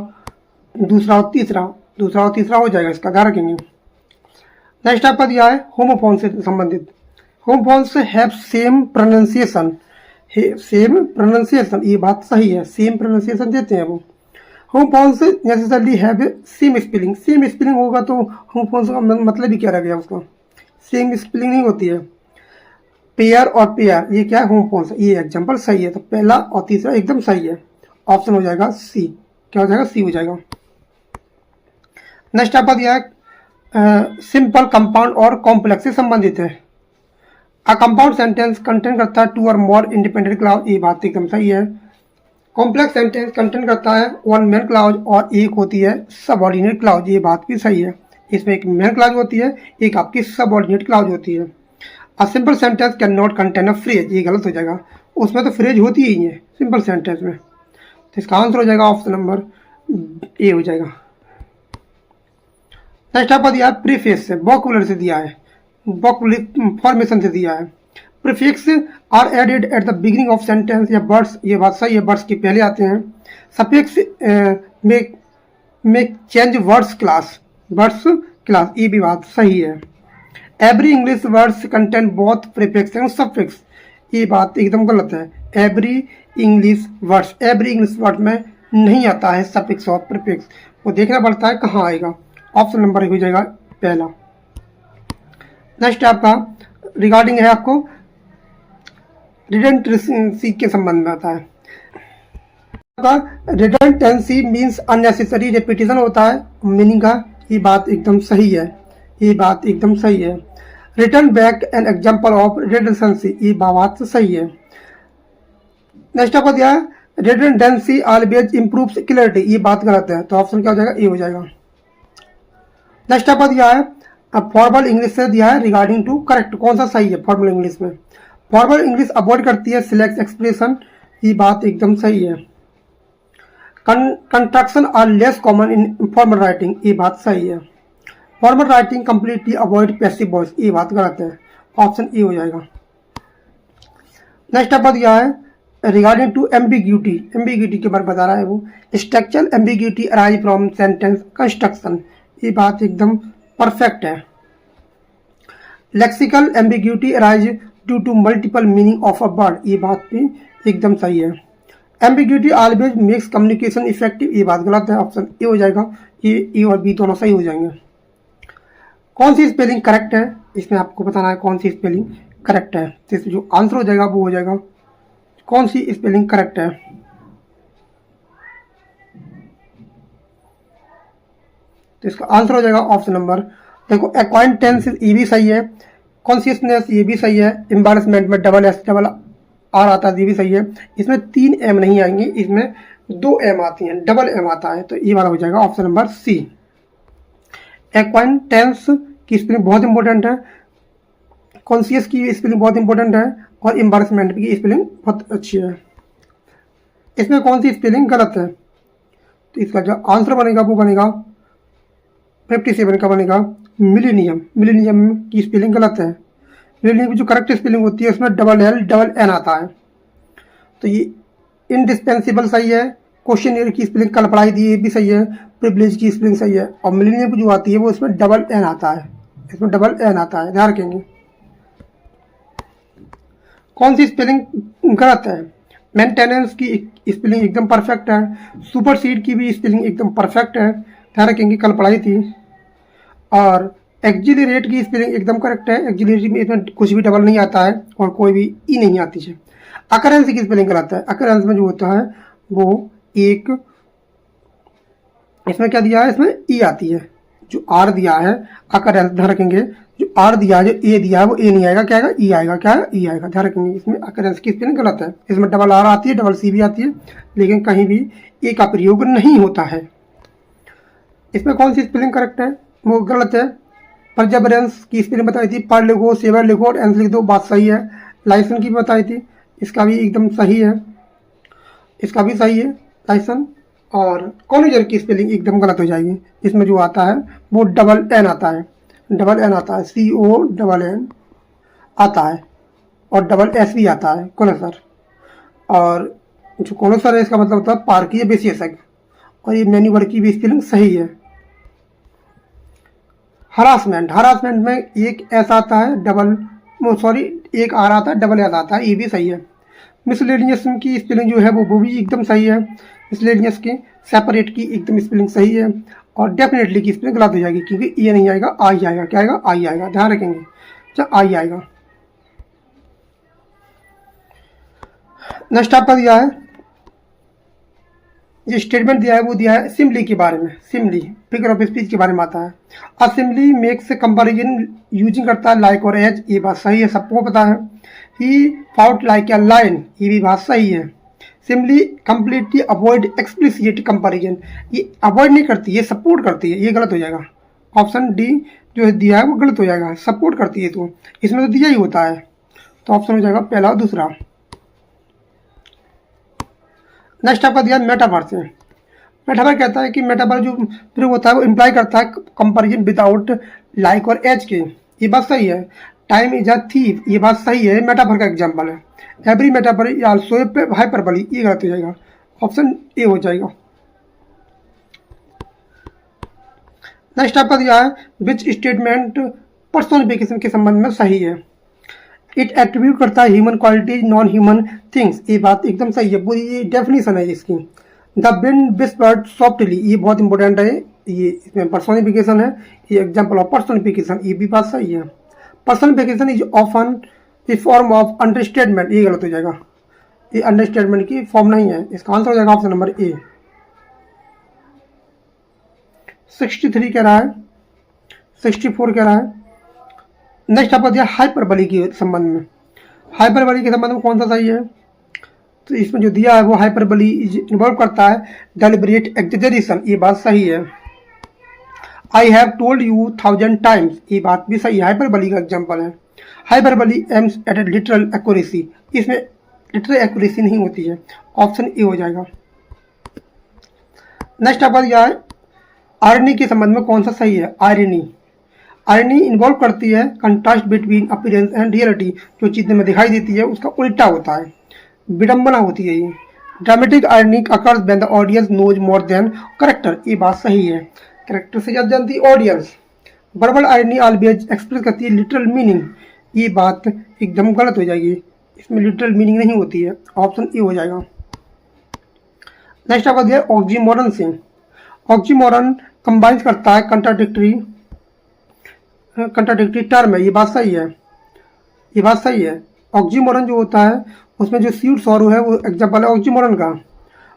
दूसरा और तीसरा हो जाएगा, इसका ध्यान रखेंगे। नेक्स्ट आपका दिया है होमोफोन से संबंधित। होमोफोन्स हैव सेम प्रोनाउंसिएशन, ये बात सही है, सेम प्रोनाउंसिएशन देते हैं वो। Homophones necessarily have same spelling होगा तो होमोफोन्स का मतलब ही क्या रह गया उसका, सेम स्पेलिंग नहीं होती है। पेयर और पेयर, ये क्या है, होमोफोन्स, ये एग्जांपल सही है, तो पहला और तीसरा एकदम सही है, ऑप्शन हो जाएगा सी, क्या हो जाएगा, सी हो जाएगा। नेक्स्ट आपका दिया है सिंपल, कंपाउंड और कॉम्प्लेक्स से संबंधित है। अ कंपाउंड सेंटेंस कंटेन करता है टू और मोर इंडिपेंडेंट क्लाउज, ये बात एकदम सही है। कॉम्प्लेक्स सेंटेंस कंटेन करता है वन मेन क्लाउज और एक होती है सबऑर्डिनेट क्लाउज, ये बात भी सही है। इसमें एक मेन क्लाउज होती है, एक आपकी सबऑर्डिनेट क्लाउज होती है। A simple sentence can not contain a phrase, ये गलत हो जाएगा, उसमें तो फ्रेज होती ही है सिंपल सेंटेंस में, तो इसका आंसर हो जाएगा ऑप्शन नंबर ए हो जाएगा। नेक्स्ट आपका दिया है प्रीफेस से, वोकैबुलरी से दिया है, वोकैबुलरी फॉर्मेशन से दिया है। Prefix are added at the beginning of sentence या वर्ड्स, ये बात सही है, वर्ड्स के पहले आते हैं। सफिक्स में चेंज वर्ड्स क्लास, ये भी बात सही है। Every English words contain both prefix and suffix, ये बात एकदम गलत है। एवरी इंग्लिश वर्ड में नहीं आता है सफिक्स और प्रीफिक्स, वो देखना पड़ता है कहाँ आएगा, ऑप्शन नंबर हो जाएगा पहला। नेक्स्ट आपका रिगार्डिंग है आपको रिडंडेंसी के संबंध में आता है। आपका रिडंडेंसी मीन्स अननेसेसरी रिपीटिशन होता है मीनिंग का, ये बात एकदम सही है, ये बात एकदम सही है। Return back an example of redundancy, ये बात सही है। नेक्स्ट आपको दिया है रिडंडेंसी ऑलवेज इंप्रूव्स क्लैरिटी, ये बात गलत है, तो ऑप्शन क्या हो जाएगा, ए हो जाएगा। नेक्स्ट आपको दिया है फॉर्मल इंग्लिश से दिया है रिगार्डिंग टू करेक्ट, कौन सा सही है फॉर्मल इंग्लिश में। फॉर्मल इंग्लिश अवॉइड करती है सिलेक्ट एक्सप्रेशन, ये बात एकदम सही है। Construction are less common in formal writing, ये बात सही है। Formal writing completely avoid passive voice, ये बात गलत है, ऑप्शन ए हो जाएगा। नेक्स्ट आपका दिया है रिगार्डिंग टू एम्बिग्यूटी के बारे में बता रहा है वो। Structural ambiguity arise from sentence construction, ये बात एकदम परफेक्ट है। Lexical ambiguity arise due to multiple meaning of a word, ये बात भी एकदम सही है। Ambiguity always makes communication effective, ये बात गलत है, ऑप्शन ए हो जाएगा, ये ए और बी दोनों सही हो जाएंगे। कौन सी स्पेलिंग करेक्ट है, इसमें आपको बताना है कौन सी स्पेलिंग करेक्ट है, तो इसमें जो आंसर हो जाएगा वो हो जाएगा कौन सी स्पेलिंग करेक्ट है। तो इसका आंसर हो जाएगा ऑप्शन नंबर, देखो एक्वाइंटेंस ये भी सही है, कॉन्शियसनेस ये भी सही है, एम्बारसमेंट में डबल एस डबल आर आता है ये भी सही है। इसमें 3 एम नहीं आएंगे, इसमें 2 एम आती हैं, डबल एम आता है, तो ये वाला हो जाएगा ऑप्शन नंबर सी। एक्वाइंटेंस की स्पेलिंग बहुत इंपॉर्टेंट है, कॉन्शियस की स्पेलिंग बहुत इंपॉर्टेंट है, और एम्बारसमेंट की स्पेलिंग बहुत अच्छी है। इसमें कौन सी स्पेलिंग गलत है, तो इसका जो आंसर बनेगा वो बनेगा 57 का बनेगा मिलेनियम की स्पेलिंग गलत है। मिलेनियम की जो करेक्ट स्पेलिंग होती है उसमें डबल एल डबल एन आता है, तो ये इंडिस्पेंसिबल सही है। क्वेश्चन की स्पेलिंग कल पढ़ाई थी, ये भी सही है। प्रिविलेज की स्पेलिंग सही है, और मिलेनियम की जो आती है वो इसमें डबल एन आता है, इसमें डबल एन आता है, ध्यान रखेंगे। कौन सी स्पेलिंग गलत है, मेंटेनेंस की स्पेलिंग एकदम परफेक्ट है, सुपरसीड की भी स्पेलिंग एकदम परफेक्ट है, ध्यान रखेंगे, कल पढ़ाई थी। और एक्जिलरेट की स्पेलिंग एकदम करेक्ट है, एक्जिलरेट में इसमें कुछ भी डबल नहीं आता है और कोई भी ई नहीं आती है। अकरेंस की स्पेलिंग गलत है, अकरेंस में जो होता है वो एक इसमें क्या दिया है, इसमें ई आती है, जो आर दिया है, अगर ध्यान रखेंगे, जो आर दिया है, जो ए दिया है, वो ए नहीं आएगा, क्या आएगा, ई आएगा, क्या है, ई आएगा। ध्यान रखेंगे, इसमें अकरेंस की स्पेलिंग गलत है। इसमें डबल आर आती है, डबल सी भी आती है, लेकिन कहीं भी ए का प्रयोग नहीं होता है। इसमें कौन सी स्पेलिंग करेक्ट है, वो गलत है। परजबरेंस की स्पेलिंग बताई थी, पर लिखो, सेवर लिखो और एंस लिख दो, बात सही है। लाइसन की बताई थी, इसका भी एकदम सही है, इसका भी सही है लाइसन। और कॉलेजर की स्पेलिंग एकदम गलत हो जाएगी, इसमें जो आता है वो डबल एन आता है, डबल एन आता है, CONN आता है, और डबल S भी आता है, कोनोसर। और जो कोनोसर है, इसका मतलब होता है पार्की या विशेषज्ञ, और ये मैन्यूवर की भी स्पेलिंग सही है। हरासमेंट, हरासमेंट में एक एस आता है, एक आर आता है, डबल एस आता है, ये भी सही है। मिसलेनियस की स्पेलिंग जो है वो भी एकदम सही है। मिसलेनियस की सेपरेट की एकदम स्पेलिंग सही है। और डेफिनेटली की स्पेलिंग गलत हो जाएगी, क्योंकि ये नहीं आएगा, आई आएगा, क्या आएगा, आई आएगा, ध्यान रखेंगे, अच्छा आई आएगा। नेक्स्ट आपका दिया है, जो स्टेटमेंट दिया है वो दिया है असेंबली के बारे में, सिमली फिगर ऑफ स्पीच के बारे में आता है। असेंबली मेक्स कंपैरिजन यूजिंग करता है लाइक और एज, ये बात सही है, सबको पता है। ही फाउट लाइक ए लाइन, ये भी बात सही है। Simli completely avoid explicit comparison, ये अवॉइड नहीं करती, ये सपोर्ट करती है, ये गलत हो जाएगा। ऑप्शन डी जो है दिया है वो गलत हो जाएगा, सपोर्ट करती है, तो इसमें तो दिया ही होता है, तो ऑप्शन हो जाएगा पहला और दूसरा। नेक्स्ट आपका दिया मेटाफर से। मेटाफर कहता है कि मेटाफर जो प्रयोग होता है वो इम्प्लाई करता है कंपैरिजन विदाउट लाइक और एज के, ये बात सही है। टाइम इज अ थीफ, ये बात सही है, मेटाफर का एग्जांपल है। Every metaphor is also hyperbole, ये गलत हो जाएगा, ऑप्शन ए हो जाएगा। नेक्स्ट आपका दिया है विच स्टेटमेंट पर्सोनिफिकेशन के संबंध में सही है। इट एट्रीब्यूट करता है human qualities non human things, ये बात एकदम सही है, पूरी ये डेफिनेशन है इसकी। द विंड विस्पर्ड सॉफ्टली, ये बहुत इंपॉर्टेंट है, ये इसमें पर्सोनिफिकेशन है, ये एग्जांपल ऑफ पर्सोनिफिकेशन, ये भी बात सही है। Personification is often A form of understatement, ये गलत हो जाएगा, ये अंडरस्टेटमेंट की फॉर्म नहीं है, इसका आंसर हो जाएगा ऑप्शन नंबर ए। 63 कह रहा है, 64 कह रहा है। नेक्स्ट आपको दिया हाइपरबोली के संबंध में। हाइपरबोली के संबंध में कौन सा सही है, तो इसमें जो दिया है वो हाइपरबोली इन्वॉल्व करता है डेलिबरेट एग्जेजरेशन, ये बात सही है। I have told you 1000 times, ये बात भी सही है, हाइपरबोली का एग्जांपल है। Hyperbole aims at A literal accuracy, इसमें लिटरल एक्यूरेसी नहीं होती है, ऑप्शन ए हो जाएगा। नेक्स्ट आपका दिया है आयरनी के संबंध में कौन सा सही है। आयरनी, आयरनी इन्वॉल्व करती है contrast between appearance and reality, जो चीज़ में दिखाई देती है उसका उल्टा होता है, विडंबना होती है ये। Dramatic irony occurs when the audience knows more than character, ये बात सही है, करेक्टर से ज़्यादा जानती है audience. Verbal irony always express करती है लिटरल मीनिंग, ये बात एकदम गलत हो जाएगी, इसमें लिटरल मीनिंग नहीं होती है, ऑप्शन ए हो जाएगा। नेक्स्ट आपका दिया ऑक्सीमोरन से। ऑक्सीमोरन कंबाइंस करता है कंट्राडिक्टरी टर्म है, ये बात सही है, ये बात सही है। ऑक्सीमोरन जो होता है उसमें जो स्वीट सॉरो है वो एग्जांपल है ऑक्सीमोरन का।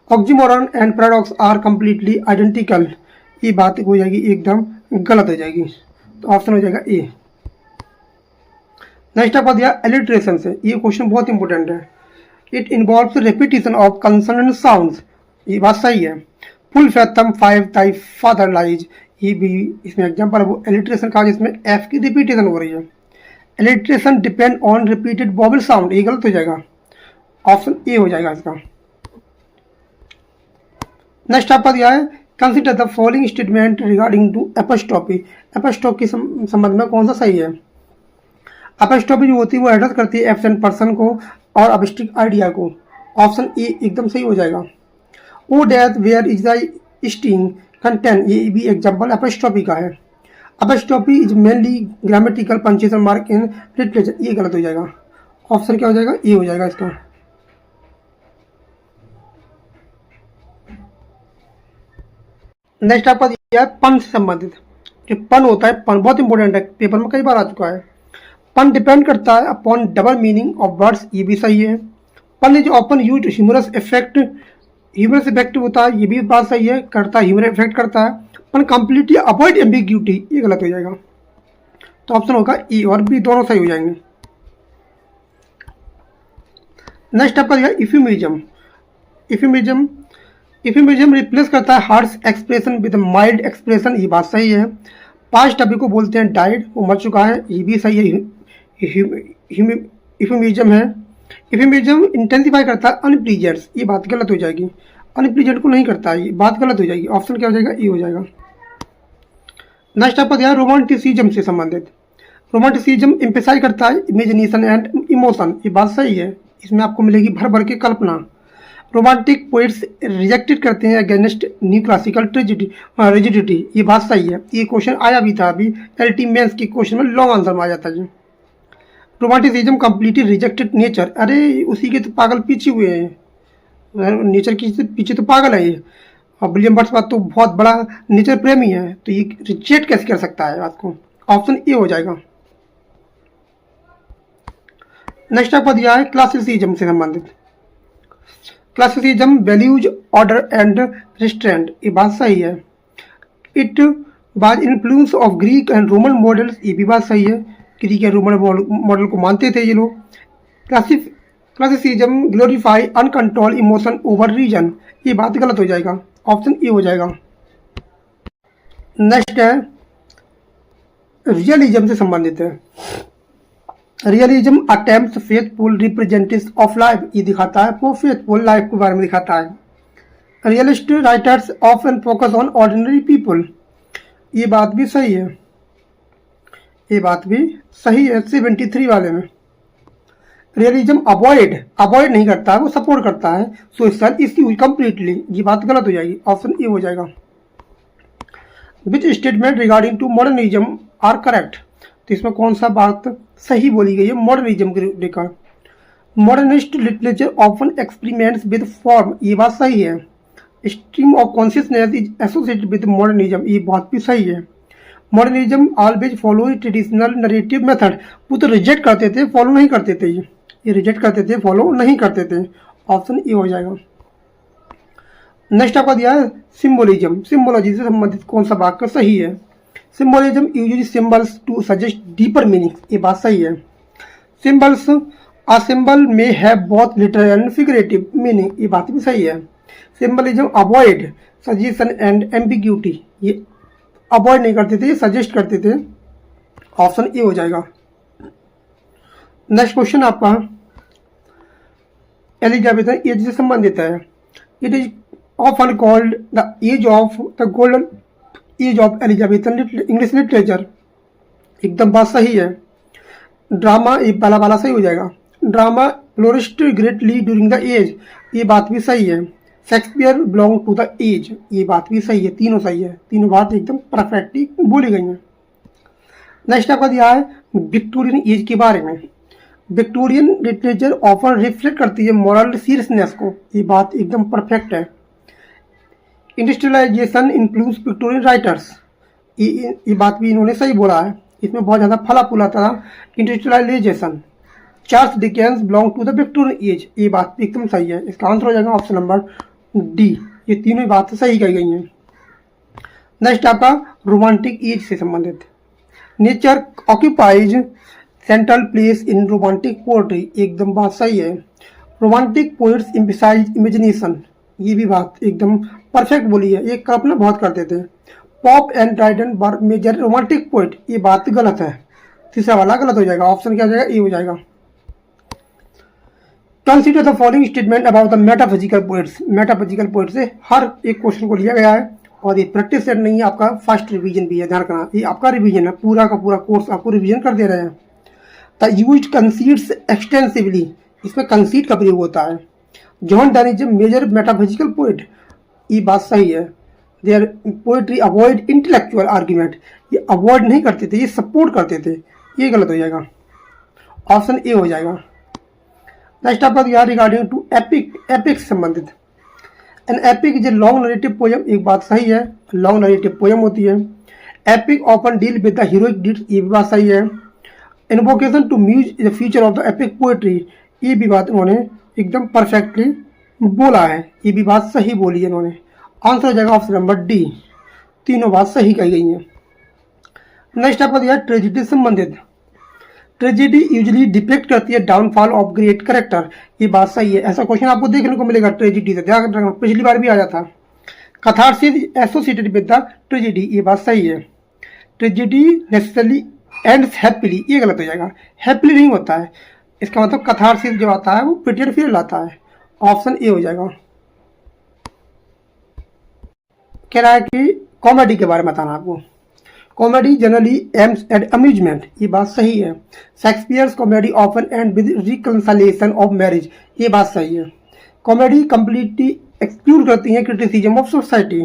Oxymoron and paradox are completely identical, ये बात हो जाएगी एकदम गलत हो जाएगी, तो ऑप्शन हो जाएगा ए। नेक्स्ट आपका दिया एलिट्रेशन से, ये क्वेश्चन बहुत इंपॉर्टेंट है। It involves repetition of consonant sounds, ये बात सही है। फुल फैथम 5 ताई फादर लाइज, ये भी इसमें एग्जांपल है वो एलिट्रेशन का, जिसमें एफ की रिपीटेशन हो रही है। Alliteration depend on repeated vowel sound, ये गलत हो जाएगा, ऑप्शन ए हो जाएगा इसका। नेक्स्ट आपका दिया है consider the following statement regarding to apostrophe. Apostrophe के संबंध में कौन सा सही है। एपोस्ट्रोफी जो होती है वो एड्रेस करती है एब्सेंट पर्सन को और अबिस्ट्रिक्ट आइडिया को, ऑप्शन ए एकदम सही हो जाएगा। O death where is the sting content, ये भी एग्जांपल एपोस्ट्रोफी का है। Apostrophe is mainly grammatical punctuation mark in literature, ये गलत हो जाएगा, ऑप्शन क्या हो जाएगा, ए हो जाएगा इसका। नेक्स्ट आपका दिया है पन से संबंधित। जो पन होता है, पन बहुत इंपॉर्टेंट है, पेपर में कई बार आ चुका है। पन डिपेंड करता है upon double meaning of words, ये भी सही है। Pun is often used humorous effect, humorous effect होता है, ये भी बात सही है, करता है, ह्यूमर इफेक्ट करता है, पर कंप्लीटली अवॉइड एम्बिग्यूटी ये गलत हो जाएगा। तो ऑप्शन होगा ई और बी दोनों सही हो जाएंगे। नेक्स्ट आपका दिया इफ्यूमिज्म। इफ्यूमिज्म इफ्यूमिज्म रिप्लेस करता है harsh expression with mild expression, ये बात सही है। पास्ट अभी को बोलते हैं डाइड, वो मर चुका है, ये भी सही है, इफ्यूमिज्म है। इफ्यूमिज्म इंटेंसिफाई करता है अनप्लीजेंट्स, ये बात गलत हो जाएगी, अनप्लीजेंट को नहीं करता है, ये बात गलत हो जाएगी। ऑप्शन क्या हो जाएगा, ई हो जाएगा। नेक्स्ट आपका दिया रोमांटिसिज्म से संबंधित। रोमांटिसिज्म एम्फेसाइज करता है इमेजिनेशन एंड इमोशन, ये बात सही है, इसमें आपको मिलेगी भर भर के कल्पना। रोमांटिक पोइट्स रिजेक्टेड करते हैं अगेंस्ट न्यू क्लासिकल रिजिडिटी, ये बात सही है, ये क्वेश्चन आया भी था अभी एलटी मेंस के क्वेश्चन में लॉन्ग आंसर में आ जाता है। रोमांटिसिज्म कंप्लीटली रिजेक्टेड नेचर, अरे उसी के तो पागल पीछे हुए हैं, नेचर के पीछे तो पागल है ये। और विलियम वर्ड्सवर्थ तो बहुत बड़ा नेचर प्रेमी है, तो ये रिजेक्ट कैसे कर सकता है बात को। ऑप्शन ए हो जाएगा। नेक्स्ट आपका दिया है क्लासिसिज्म से संबंधित। Classicism values order and restraint, ये बात सही है। इट बाज influence of Greek and Roman models, ये भी बात सही है, ग्रीक एंड रोमन मॉडल को मानते थे ये लोग। Classicism glorify uncontrolled emotion over reason, ये बात गलत हो जाएगा, ऑप्शन ए हो जाएगा। नेक्स्ट है रियलिज्म से संबंधित है। Realism attempt faithful representation of life, ये दिखाता है वो फेथफुल लाइफ के बारे में दिखाता है। Realist writers often focus on ordinary people, ये बात भी सही है, ये बात भी सही है 73 वाले में। रियलिज्म अवॉइड नहीं करता है, वो सपोर्ट करता है सोशल इश्यू कंप्लीटली, ये बात गलत हो जाएगी, ऑप्शन ए हो जाएगा। Which statement regarding to modernism are correct, तो इसमें कौन सा बात सही बोली गई है मॉडर्निज्म के लेकर। Modernist literature often experiments with form, ये बात सही है। Stream of consciousness is associated with modernism, ये बात भी सही है। Modernism always follow traditional narrative method, वो तो रिजेक्ट करते थे, फॉलो नहीं करते थे, ये रिजेक्ट करते थे, फॉलो नहीं करते थे, ऑप्शन ए हो जाएगा। नेक्स्ट आपका दिया है सिम्बोलिज्म, सिम्बोलॉजी से संबंधित कौन सा वाक्य सही है। Symbolism use symbols to suggest deeper meaning, ये बात सही है। Symbols a symbol may have both literal and figurative meaning, ये बात भी सही है। Symbolism avoid suggestion and ambiguity, ये अवॉइड नहीं करते थे, सजेस्ट करते थे, ऑप्शन ए हो जाएगा। नेक्स्ट क्वेश्चन आपका एलिजाबेथन एज से संबंधित है। It is often called the age of the golden age of Elizabethan English literature, एकदम बात सही है। ड्रामा, ये पहला वाला सही हो जाएगा। Drama flourished greatly during the age, ये बात भी सही है। Shakespeare belong to the age, ये बात भी सही है, तीनों सही है, तीनों बात एकदम परफेक्टली बोली गई हैं। नेक्स्ट आपका दिया है विक्टोरियन एज के बारे में। विक्टोरियन लिटरेचर ऑफर रिफ्लेक्ट करती है मॉरल सीरियसनेस को, ये बात एकदम परफेक्ट है। इंडस्ट्रियलाइजेशन इन्फ्लुएंस विक्टोरियन राइटर्स, ये बात भी इन्होंने सही बोला है, इसमें बहुत ज़्यादा फला फूला था industrialization. Charles Dickens belong to the Victorian age, ये बात भी एकदम सही है, इसका आंसर हो जाएगा ऑप्शन नंबर डी, ये तीनों बात सही कही गई हैं। नेक्स्ट आपका रोमांटिक एज से संबंधित। Nature occupies central place in romantic poetry, एकदम बात सही है। रोमांटिक पोएट्स एम्फसाइज इमेजिनेशन, ये भी बात एकदम परफेक्ट बोली है, ये कल्पना बहुत करते थे। Pope and Dryden were major romantic poet, ये बात गलत है, तीसरा वाला गलत हो जाएगा, ऑप्शन क्या हो जाएगा, ए हो जाएगा। Consider the following statement about the metaphysical poets, metaphysical poet से हर एक क्वेश्चन को लिया गया है, और ये प्रैक्टिस सेट नहीं है, आपका फर्स्ट रिवीजन भी है, ध्यान रखना, ये आपका रिवीजन है, पूरा का पूरा कोर्स आपको रिवीजन कर दे रहे हैं। द यूज्ड कंसीड्स एक्सटेंसिवली, इसमें कंसीड का प्रयोग होता है। John Donne is major metaphysical poet, ये बात सही है। Their poetry avoid intellectual argument, ये अवॉइड नहीं करते थे, ये सपोर्ट करते थे, ये गलत हो जाएगा, ऑप्शन ए हो जाएगा। नेक्स्ट आपका यार रिगार्डिंग टू एपिक, एपिक से संबंधित। An epic is a long narrative poem, एक बात सही है, लॉन्ग नरेटिव पोएम होती है। Epic often deal with the heroic deeds, ये भी बात सही है। Invocation to muse is the feature of the epic poetry, ये भी बात उन्होंने एकदम परफेक्टली बोला है, ये भी बात सही बोली है इन्होंने। आंसर हो जाएगा ऑप्शन नंबर डी, तीनों बात सही कही गई है। नेक्स्ट आपको दिया ट्रेजिडी से संबंधित। ट्रेजिडी यूजुअली डिपिक्ट करती है डाउनफॉल ऑफ ग्रेट कैरेक्टर, ये बात सही है। ऐसा क्वेश्चन आपको देखने को मिलेगा ट्रेजिडी से, ध्यान रखना, पिछली बार भी आया था। Catharsis associated with the tragedy, ये बात सही है। ट्रेजिडी नेसेसरली एंड्स हैप्पीली, ये गलत हो जाएगा, हैप्पीली नहीं होता है। इसका मतलब कैथारसिस जो आता है वो पिटियर फील लाता है, ऑप्शन ए हो जाएगा। कह रहा है कि कॉमेडी के बारे में बताना आपको। Comedy generally aims at amusement, ये बात सही है। Shakespeare's comedy often and with reconciliation of marriage, ये बात सही है। कॉमेडी कंप्लीटली एक्सक्लूड करती है क्रिटिसिज्म ऑफ सोसाइटी,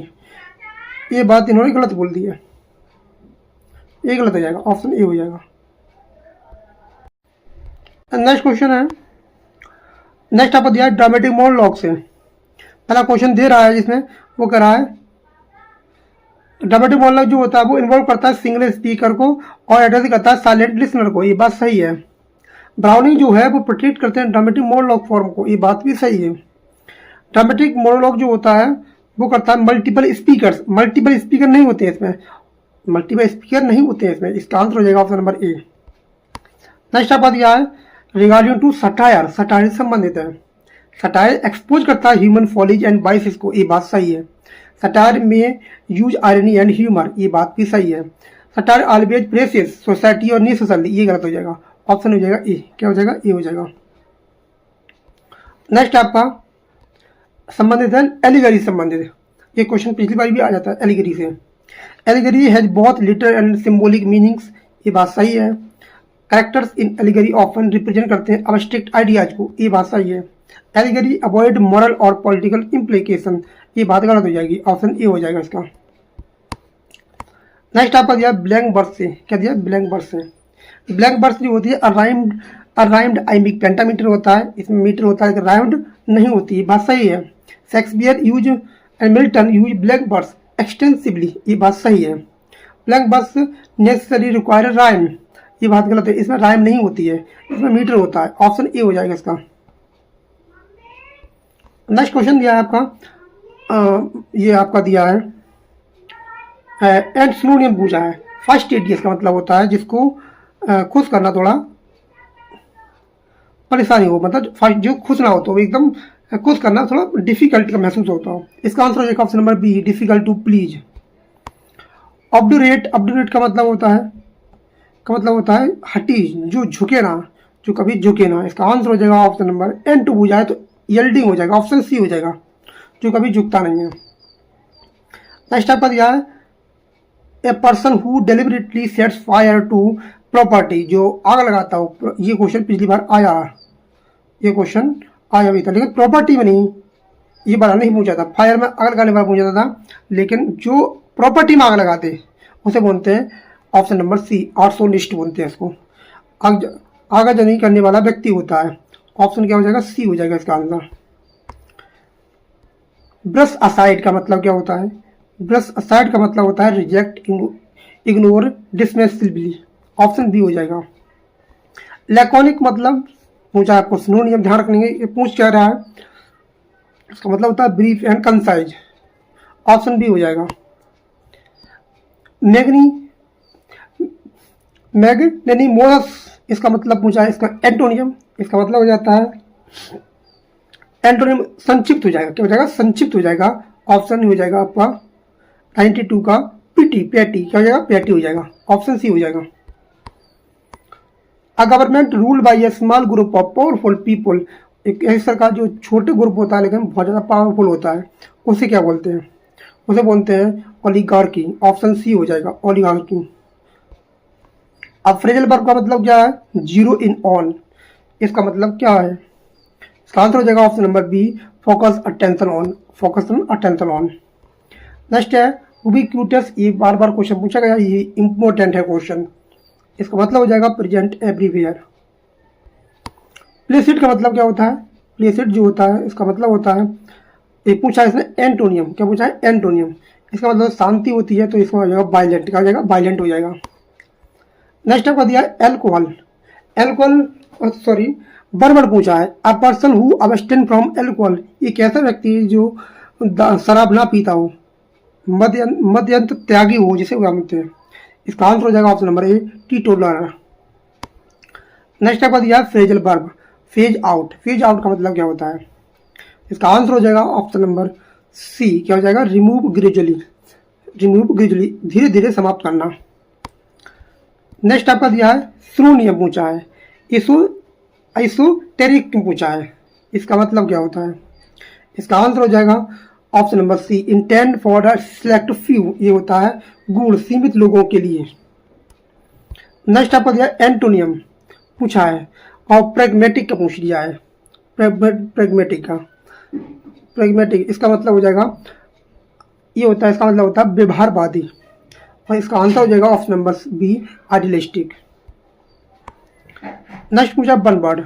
ये बात इन्होंने गलत बोल दी है, ये गलत हो जाएगा, ऑप्शन ए हो जाएगा। नेक्स्ट क्वेश्चन है, नेक्स्ट आपको दिया है ड्रामेटिक मोनोलॉग से। पहला क्वेश्चन दे रहा है जिसमें वो कह रहा है ड्रामेटिक मोनोलॉग जो होता है वो इन्वॉल्व करता है सिंगल स्पीकर को और एड्रेस करता है साइलेंट लिसनर को, ये बात सही है। ब्राउनिंग जो है वो प्रोटेक्ट करते हैं ड्रामेटिक मोनोलॉग फॉर्म को, ये बात भी सही है। ड्रामेटिक मोनोलॉग जो होता है वो करता है मल्टीपल स्पीकर, मल्टीपल स्पीकर नहीं होते हैं इसमें, मल्टीपल स्पीकर नहीं होते हैं इसमें, इसका आंसर हो जाएगा ऑप्शन नंबर ए। नेक्स्ट आपका दिया है रिगार्डिंग टू सटायर, सटायर से संबंधित है। सटायर एक्सपोज करता है ह्यूमन फॉलीज एंड बाइसेस को, ये बात सही है। सटायर में यूज आयरनी एंड ह्यूमर, ये बात भी सही है। सटायर ऑलवेज प्रेसेस सोसाइटी और नेसेसरली, ये गलत हो जाएगा, ऑप्शन हो जाएगा ए, क्या हो जाएगा, ए हो जाएगा। नेक्स्ट आपका संबंधित है एलिगरी संबंधित, ये क्वेश्चन पिछली बार भी आ जाता है एलिगरी से। Allegory has both literal and symbolic meanings, ये बात सही है। Characters in allegory often represent करते हैं अब्स्ट्रैक्ट आइडियाज को, ये बात सही है। एलिगरी अवॉइड मॉरल और पॉलिटिकल इम्प्लीकेशन, ये बात गलत हो जाएगी, ऑप्शन ए हो जाएगा इसका। नेक्स्ट आपका दिया ब्लैंक वर्स से, क्या दिया ब्लैंक वर्स से। ब्लैंक वर्स जो होती है अराइम्ड आइमिक पेंटामीटर होता है, इसमें मीटर होता है, राइम्ड नहीं होती है, बात सही है। Shakespeare use and Milton use blank verse extensively, ये बात सही है। Blank verse necessary require rhyme, ये बात गलत है, इसमें राइम नहीं होती है, इसमें मीटर होता है, ऑप्शन ए हो जाएगा इसका। नेक्स्ट क्वेश्चन दिया है आपका, ये आपका दिया है एंड सिनोनियम पूछा है। फास्टिडियस का मतलब होता है जिसको खुश करना थोड़ा परेशानी हो, मतलब जो खुश ना हो तो एकदम खुश करना थोड़ा डिफिकल्ट का महसूस होता हो, इसका आंसर हो जाएगा option number B, difficult to please. Obdurate, obdurate का मतलब होता है हटी, जो झुके ना, जो कभी झुके ना, इसका आंसर हो जाएगा ऑप्शन नंबर एन टू पूछा है तो यील्डिंग हो जाएगा, ऑप्शन सी हो जाएगा, जो कभी झुकता नहीं है। नेक्स्ट आपका दिया है a person who deliberately sets fire to property, जो आग लगाता हो, ये क्वेश्चन पिछली बार आया, ये क्वेश्चन आया भी था, लेकिन प्रॉपर्टी में नहीं, ये बार नहीं पूछा था, फायर में आग लगाने वाला पूछा था, लेकिन जो प्रॉपर्टी में आग लगाते उसे बोलते हैं ऑप्शन नंबर सी, आर्सोनिस्ट बोलते हैं इसको, आगजनी करने वाला व्यक्ति होता है, ऑप्शन क्या हो जाएगा, सी हो जाएगा इसका आंसर। ब्रश असाइड का मतलब क्या होता है, ब्रश असाइड का मतलब होता है रिजेक्ट, इग्नोर, डिसमिसिबली, ऑप्शन बी हो जाएगा। लैकोनिक मतलब पूछा आपको सिनोनियम, ध्यान रखेंगे, ये पूछ क्या रहा है, इसका मतलब होता है brief and concise, option B हो जाएगा। मैग्नेनिमोस, इसका मतलब पूछा है, इसका एंटोनियम, इसका मतलब हो जाता है एंटोनियम, संक्षिप्त हो जाएगा, क्या हो जाएगा, संक्षिप्त हो जाएगा, ऑप्शन हो जाएगा आपका 92 का पीटी, पैटी, क्या हो जाएगा, पैटी हो जाएगा, ऑप्शन सी हो जाएगा। A government ruled by A small group of powerful people, एक ऐसी सरकार जो छोटे ग्रुप होता है लेकिन बहुत ज़्यादा पावरफुल होता है, उसे क्या बोलते हैं, उसे बोलते हैं ओलिगार्की, ऑप्शन सी हो जाएगा, ओलिगार्की। अब फ्रेजल वर्ब का मतलब क्या है, जीरो इन ऑन, इसका मतलब क्या है, इसका आंसर हो जाएगा option number B, focus attention on, focus attention on. Next है उबिक्यूटस, ये बार बार क्वेश्चन पूछा गया, ये इंपॉर्टेंट है क्वेश्चन, इसका मतलब हो जाएगा प्रेजेंट एवरीवेयर। प्लेसिड का मतलब क्या होता है, प्लेसिड जो होता है इसका मतलब होता है, ये पूछा है इसने एंटोनियम, क्या पूछा है, एंटोनियम, इसका मतलब शांति होती है तो इसमें हो जाएगा वायलेंट, क्या हो जाएगा, वायलेंट हो जाएगा। नेक्स्ट आपका दिया है एल्कोहल, एल्कोहल सॉरी बर्बर पूछा है a person who abstain from alcohol, एक ऐसा व्यक्ति है जो शराब ना पीता हो, मद्यंत त्यागी हो जिसे बोलते हैं। इसका आंसर हो जाएगा option number A teetotaller. Next आपका दिया phrasal verb phase out. Phase out का मतलब क्या होता है? इसका आंसर हो जाएगा ऑप्शन नंबर सी, क्या हो जाएगा रिमूव ग्रेजुअली। रिमूव ग्रेजुअली धीरे धीरे समाप्त करना। नेक्स्ट आपका दिया है सिनोनियम पूछा है, आइसोटेरिक पूछा है, इसका मतलब क्या होता है? इसका आंसर हो जाएगा option number C intend for a select few, ये होता है गुण सीमित लोगों के लिए। नेक्स्ट आपका दिया एंटोनियम पूछा है और प्रेगमेटिक का पूछ लिया है। प्रेगमेटिक इसका मतलब हो जाएगा ये होता है, इसका मतलब होता है व्यवहारवादी, और इसका आंसर हो जाएगा option number B idealistic. Next पूछा one word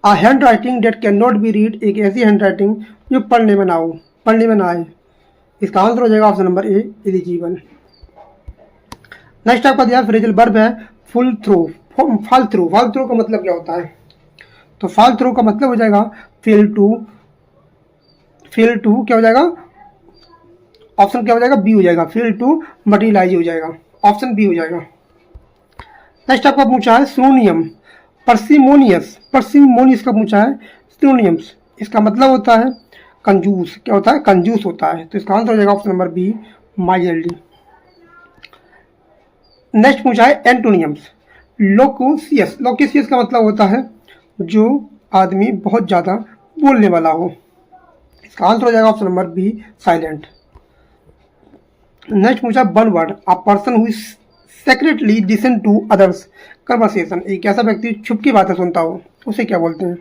a handwriting that can not be read, एक ऐसी हैंड राइटिंग जो पढ़ने में ना आए। इसका आंसर हो जाएगा ऑप्शन नंबर ए एलिजिबल। नेक्स्ट आपका दिया फ्रेजल वर्ब है full through fall through. Fall through का मतलब क्या होता है? तो फॉल थ्रू का मतलब हो जाएगा फेल टू क्या हो जाएगा? ऑप्शन क्या हो जाएगा? बी हो जाएगा, फेल टू मटेरियलाइज हो जाएगा, ऑप्शन बी हो जाएगा। नेक्स्ट आपका पूछा है सिनोनियम पर्सिमोनियस का पूछा है सिनोनियम्स, इसका मतलब होता है कंजूस, क्या होता है? कंजूस होता है, तो इसका आंसर हो जाएगा option number B mildly. Next पूछा है एंटोनियम्स लोकेसियस का मतलब होता है जो आदमी बहुत ज़्यादा बोलने वाला हो, इसका आंसर हो जाएगा option number B silent. Next पूछा one word a person who secretly listen to others conversation, एक ऐसा व्यक्ति छुप की बातें सुनता हो उसे क्या बोलते हैं?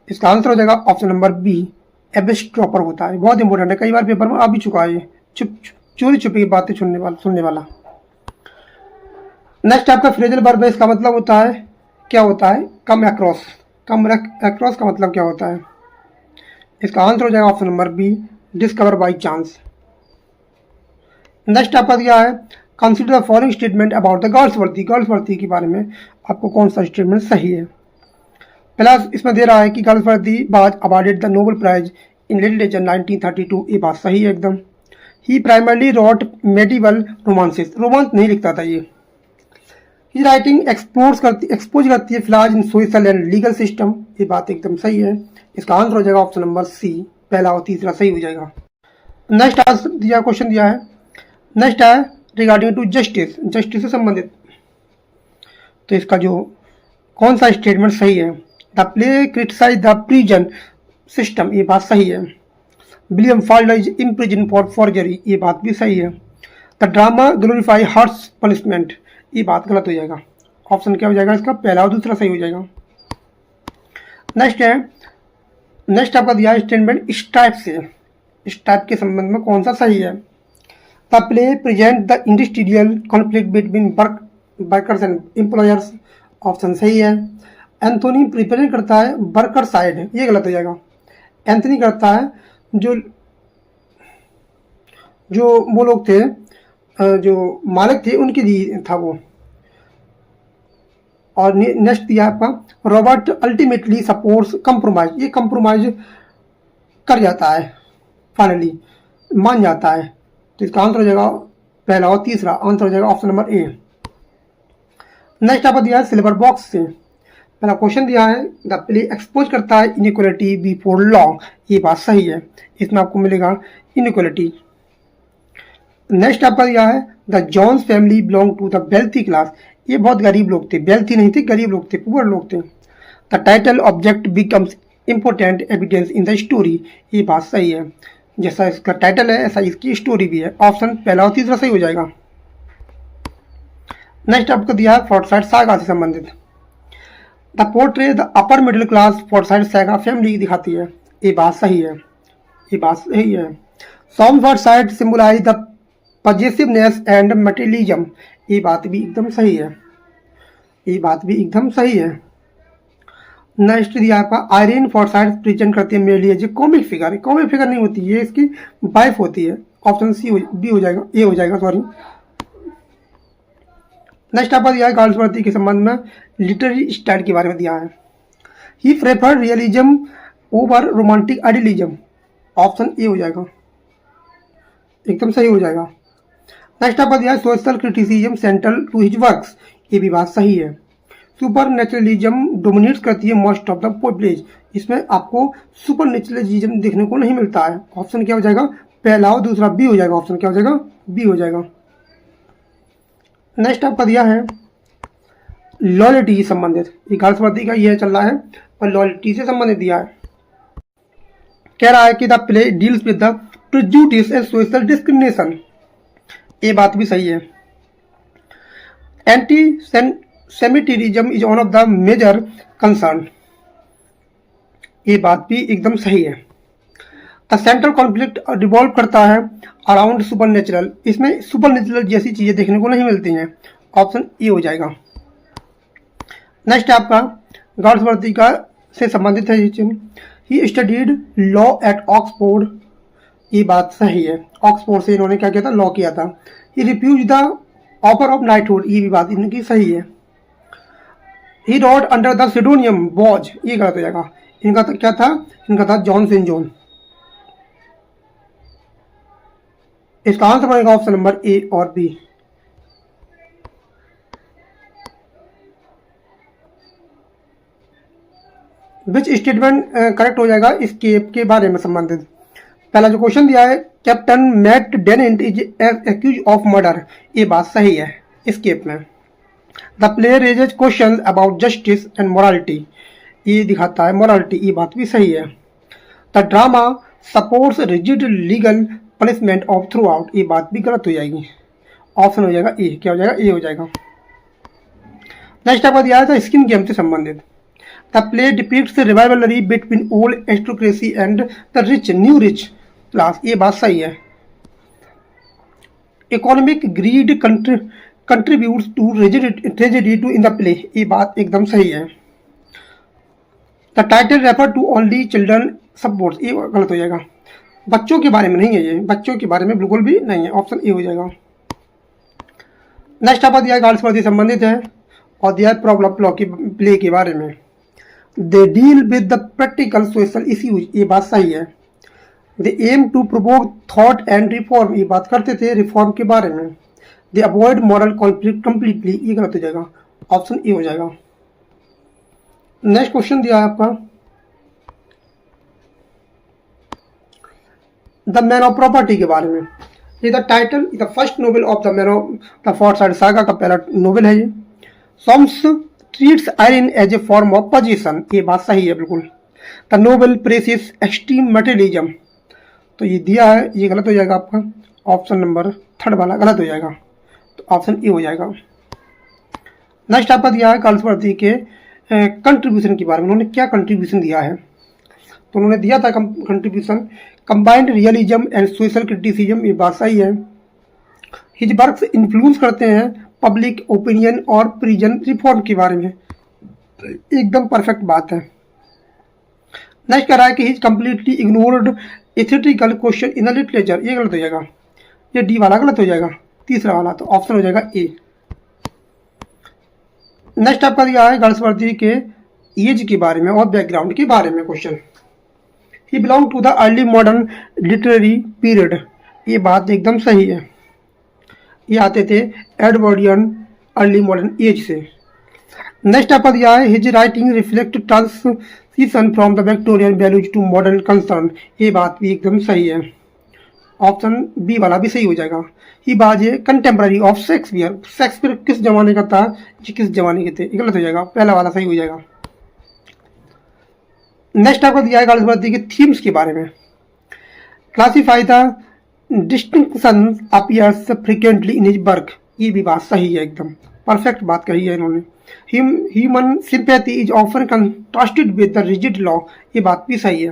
इसका आंसर हो जाएगा ऑप्शन नंबर बी एविस्ट्रॉपर होता है, बहुत इंपॉर्टेंट है, कई बार पेपर में आ भी चुका है ये, चोरी छुपी की बातें सुनने वाला। नेक्स्ट आपका फ्रेजल वर्ब है, इसका मतलब होता है क्या होता है? कम अक्रॉस का मतलब क्या होता है? इसका आंसर हो जाएगा option number B discover by chance. Next आपका दिया है consider the following statement about the Galsworthy के बारे में आपको कौन सा स्टेटमेंट सही है? पहला इसमें दे रहा है कि Galsworthy was awarded the Nobel prize in literature 1932, ये बात सही है एकदम। He primarily wrote medieval romances, romance नहीं लिखता था ये। ही राइटिंग एक्सपोज करती है flaws in social and legal system, ये बात एकदम सही है। इसका आंसर हो जाएगा ऑप्शन नंबर सी, पहला और तीसरा सही हो जाएगा। नेक्स्ट क्वेश्चन दिया है, नेक्स्ट है रिगार्डिंग टू जस्टिस से संबंधित, तो इसका जो कौन सा स्टेटमेंट सही है? The play criticize the prison system, ये बात सही है। William Falder is imprison for forgery, ये बात भी सही है। The drama glorify harsh punishment, ये बात गलत हो जाएगा, ऑप्शन क्या हो जाएगा इसका? पहला और दूसरा सही हो जाएगा। नेक्स्ट आपका दिया है स्टेटमेंट इस टाइप के संबंध में कौन सा सही है? The play present the industrial conflict between workers and employers, option सही है। एंथोनी रिप्रेजेंट करता है वर्कर साइड, ये गलत हो जाएगा। एंथनी करता है जो वो लोग थे जो मालिक थे उनके लिए था वो। और नेक्स्ट दिया आपका रॉबर्ट अल्टीमेटली सपोर्ट्स कंप्रोमाइज, ये कंप्रोमाइज कर जाता है, फाइनली मान जाता है, तो इसका आंसर हो जाएगा पहला और तीसरा आंसर हो जाएगा ऑप्शन नंबर ए। नेक्स्ट आपको दिया है सिल्वर बॉक्स से, पहला क्वेश्चन दिया है द प्ले एक्सपोज करता है इनइक्वालिटी बिफोर लॉ, ये बात सही है, इसमें आपको मिलेगा इनइक्वालिटी। नेक्स्ट आपका दिया है the Jones family belong to the wealthy class, ये बहुत गरीब लोग थे, वेल्थी नहीं थे, गरीब लोग थे, पुअर लोग थे। The title object becomes important evidence in the story, ये बात सही है, जैसा इसका टाइटल है ऐसा इसकी स्टोरी भी है, ऑप्शन पहला और तीसरा सही हो जाएगा। नेक्स्ट आपको दिया है फोर्टसाइड सागा से संबंधित, the portray the upper middle class Forsyte Saga family दिखाती है, ये बात सही है, ये बात सही है। Soames Forsyte symbolize the possessiveness and materialism, ये बात भी एकदम सही है, ये बात भी एकदम सही है। नेक्स्ट दिया आपका आयरन फोर्टसाइड प्रेजेंट करती है मेरे लिए जो कॉमिक फिगर नहीं होती, ये इसकी वाइफ होती है, ऑप्शन सी बी हो जाएगा, ए हो जाएगा सॉरी। नेक्स्ट आपका दिया है गर्ल्सवर्दी के संबंध में लिटरेरी स्टाइल के बारे में दिया है। He prefer realism over romantic idealism. Option A हो जाएगा, एकदम सही हो जाएगा। नेक्स्ट आपका दिया है social criticism central to his works. ये भी बात सही है। सुपर नेचुरलिज्म डोमिनेट्स करती है मोस्ट ऑफ द पोएट्रीज। इसमें आपको सुपर नेचुरलिज्म देखने को नहीं मिलता है। ऑप्शन क्या हो जाएगा, पहला और दूसरा बी हो जाएगा। ऑप्शन क्या हो जाएगा, बी हो जाएगा। नेक्स्ट आपका दिया है लॉयल्टी से संबंधित, ये घासवर्दी का ये चल रहा है और लॉयल्टी से संबंधित दिया है। कह रहा है कि the play deals with the prejudice and social discrimination. ये बात भी सही है। Anti semitism is one of the major concern. ये बात भी एकदम सही है। द सेंट्रल कॉन्फ्लिक्ट रिवॉल्व करता है अराउंड सुपरनेचुरल। इसमें सुपरनेचुरल जैसी चीजें देखने को नहीं मिलती हैं। ऑप्शन ए हो जाएगा। नेक्स्ट आपका गार्ड्सवर्दी का से संबंधित है। He studied law at Oxford. ये बात सही है। ऑक्सफोर्ड से इन्होंने क्या किया था, लॉ किया था। He refuse the offer of knighthood. ये भी बात इनकी सही है। He wrote under the pseudonym Boz. ये गलत हो जाएगा। इनका तो क्या था, इनका था जॉन सेंट जॉन। इसका आंसर बनेगा ऑप्शन नंबर ए और बी। विच स्टेटमेंट करेक्ट हो जाएगा एस्केप के बारे में संबंधित। पहला जो क्वेश्चन दिया है, Captain Matt Denant is accuse of murder. ये बात सही है एस्केप में। The play raises question about justice and morality. ये दिखाता है मोरालिटी। ये बात भी सही है। The drama supports rigid legal punishment of throughout. ये बात भी गलत हो जाएगी। ऑप्शन हो जाएगा ए। क्या हो जाएगा, ए हो जाएगा। नेक्स्ट आपका दिया है स्किन गेम से संबंधित। The play depicts rivalry between old aristocracy and the rich new rich class. ये बात सही है। Economic greed contributes to tragedy to in the play. ये बात एकदम सही है। The title refer to only children supports. ये गलत हो जाएगा। बच्चों के बारे में नहीं है, ये बच्चों के बारे में बिल्कुल भी नहीं है। ऑप्शन ए हो जाएगा। नेक्स्ट आपका दिया है गार्ल्स से संबंधित है और दिया है प्रॉब्लम प्ले के बारे में। They deal with the practical social issues. ये बात सही है। They aim to provoke thought and reform. ये बात करते थे रिफॉर्म के बारे में। They avoid moral conflict completely. ये गलत हो जाएगा। ऑप्शन ए हो जाएगा। नेक्स्ट क्वेश्चन दिया है आपका द मैन ऑफ प्रॉपर्टी के बारे में। ये the title the first novel of the man of the Forsyte Saga का पहला नोवेल है ये। Soames treats Irene as a form of possession. ये बात सही है बिल्कुल। The novel praises extreme materialism. तो ये दिया है, ये गलत हो जाएगा आपका। ऑप्शन नंबर थर्ड वाला गलत हो जाएगा। तो ऑप्शन ए हो जाएगा। नेक्स्ट आपका दिया है गार्ल्सवर्दी के कंट्रीब्यूशन के बारे में। उन्होंने क्या कंट्रीब्यूशन दिया है, तो उन्होंने दिया था contribution combined realism and social criticism. ये बात सही है। हिज वर्क्स इन्फ्लुएंस करते हैं पब्लिक ओपिनियन और प्रिजन रिफॉर्म के बारे में। एकदम परफेक्ट बात है। नेक्स्ट कह रहा है कि his completely ignored ethical question in the literature. ये गलत हो जाएगा। ये डी वाला गलत हो जाएगा, तीसरा वाला। तो ऑप्शन हो जाएगा ए। नेक्स्ट आपका दिया है गार्ल्सवर्दी के एज के बारे में और बैकग्राउंड के बारे में question. He belong to the early modern literary period. ये बात एकदम सही है। ये आते थे एडवर्डियन अर्ली मॉडर्न एज से। नेक्स्ट आपका दिया है his writing reflect transition from the Victorian values to modern concern. ये बात भी एकदम सही है। ऑप्शन बी वाला भी सही हो जाएगा। ही बाज ए कंटेम्प्रेरी ऑफ शेक्सपियर। शेक्सपियर किस जमाने का था, ये किस जमाने के थे, ये गलत हो जाएगा। पहला वाला सही हो जाएगा। नेक्स्ट आपको दिया है गार्ल्सवर्दी के थीम्स के बारे में। Classify the distinction appears frequently in his work. ये भी बात सही है, एकदम परफेक्ट बात कही है इन्होंने। Human sympathy is often contrasted with the rigid law. ये बात भी सही है।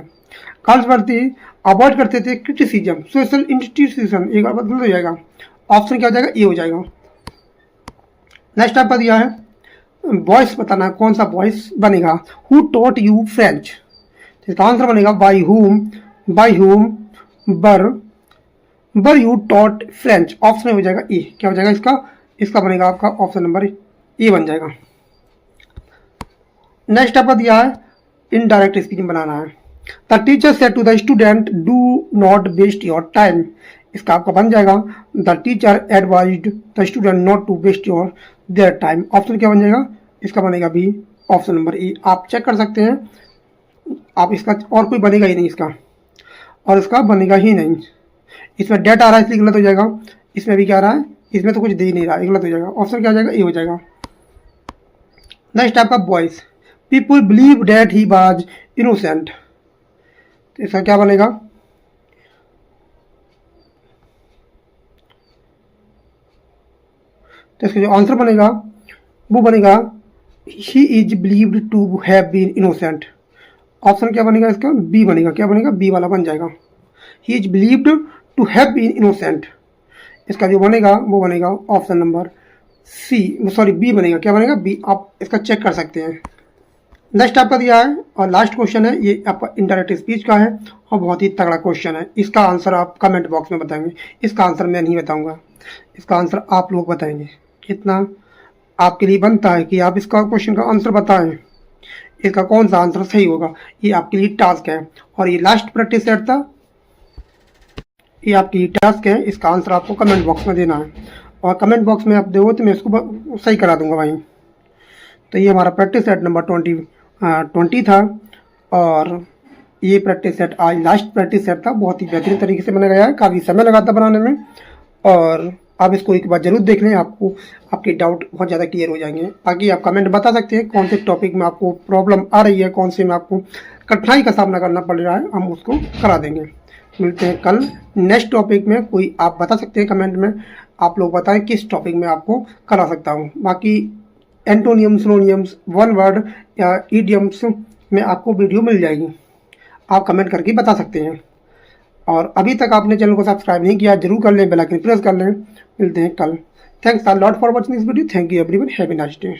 गार्ल्सवर्दी अवॉइड करते थे क्रिटिसिज्म सोशल इंस्टीट्यूशन। एक बात गलत हो जाएगा। ऑप्शन क्या हो जाएगा, ए हो जाएगा। नेक्स्ट आपका दिया है वॉइस बताना, कौन सा वॉइस बनेगा। Who taught you French. इसका आंसर बनेगा बाई हुम बर यू टॉट फ्रेंच। ऑप्शन हो जाएगा ए। क्या हो जाएगा इसका बनेगा आपका ऑप्शन नंबर ए बन जाएगा। नेक्स्ट आपका दिया है इनडायरेक्ट स्पीच में बनाना है। The teacher said to the student do not waste your time, इसका आपका बन जाएगा the teacher advised the student not to waste your their time. Option क्या बन जाएगा, इसका बनेगा बी, ऑप्शन नंबर ए। आप चेक कर सकते हैं, आप इसका और कोई बनेगा ही नहीं इसका, और इसका बनेगा ही नहीं। इसमें डेट आ रहा है इसलिए गलत हो जाएगा, इसमें भी क्या आ रहा है, इसमें तो कुछ दे ही नहीं रहा है, गलत हो जाएगा। ऑप्शन क्या हो जाएगा, ए हो जाएगा। नेक्स्ट आपका boys, people believe that he was innocent, तो इसका क्या बनेगा, तो इसका जो आंसर बनेगा वो बनेगा he is believed to have been innocent. Option क्या बनेगा इसका, बी बनेगा। क्या बनेगा, बी वाला बन जाएगा, he is believed to have been innocent. इसका जो बनेगा वो बनेगा option number C, sorry B बनेगा। क्या बनेगा, बी। आप इसका चेक कर सकते हैं। नेक्स्ट आपका दिया है और लास्ट क्वेश्चन है, ये आपका इंडायरेक्ट स्पीच का है और बहुत ही तगड़ा क्वेश्चन है। इसका आंसर आप कमेंट बॉक्स में बताएंगे, इसका आंसर मैं नहीं बताऊंगा, इसका आंसर आप लोग बताएंगे। इतना आपके लिए बनता है कि आप इसका क्वेश्चन का आंसर बताएं, इसका कौन सा आंसर सही होगा, ये आपके लिए टास्क है। और ये लास्ट प्रैक्टिस सेट था, ये आपकी टास्क है, इसका आंसर आपको कमेंट बॉक्स में देना है, और कमेंट बॉक्स में आप दो तो मैं इसको सही करा दूंगा भाई। तो ये हमारा प्रैक्टिस सेट नंबर 20 था, और ये प्रैक्टिस सेट आज लास्ट प्रैक्टिस सेट था। बहुत ही बेहतरीन तरीके से बनाया गया है, काफ़ी समय लगा था बनाने में, और आप इसको एक बार जरूर देख लें, आपको आपके डाउट बहुत ज़्यादा क्लियर हो जाएंगे। बाकी आप कमेंट बता सकते हैं कौन से टॉपिक में आपको प्रॉब्लम आ रही है, कौन से में आपको कठिनाई का सामना करना पड़ रहा है, हम उसको करा देंगे। मिलते हैं कल नेक्स्ट टॉपिक में। कोई आप बता सकते हैं कमेंट में, आप लोग बताएं किस टॉपिक में आपको करा सकता हूँ। बाकी एंटोनियम्स, सिनोनियम्स, वन वर्ड या इडियम्स में आपको वीडियो मिल जाएगी, आप कमेंट करके बता सकते हैं। और अभी तक आपने चैनल को सब्सक्राइब नहीं किया, जरूर कर लें, बेल आइकन प्रेस कर लें। मिलते हैं कल। Thanks a lot for watching this video. Thank you everyone, have a nice day.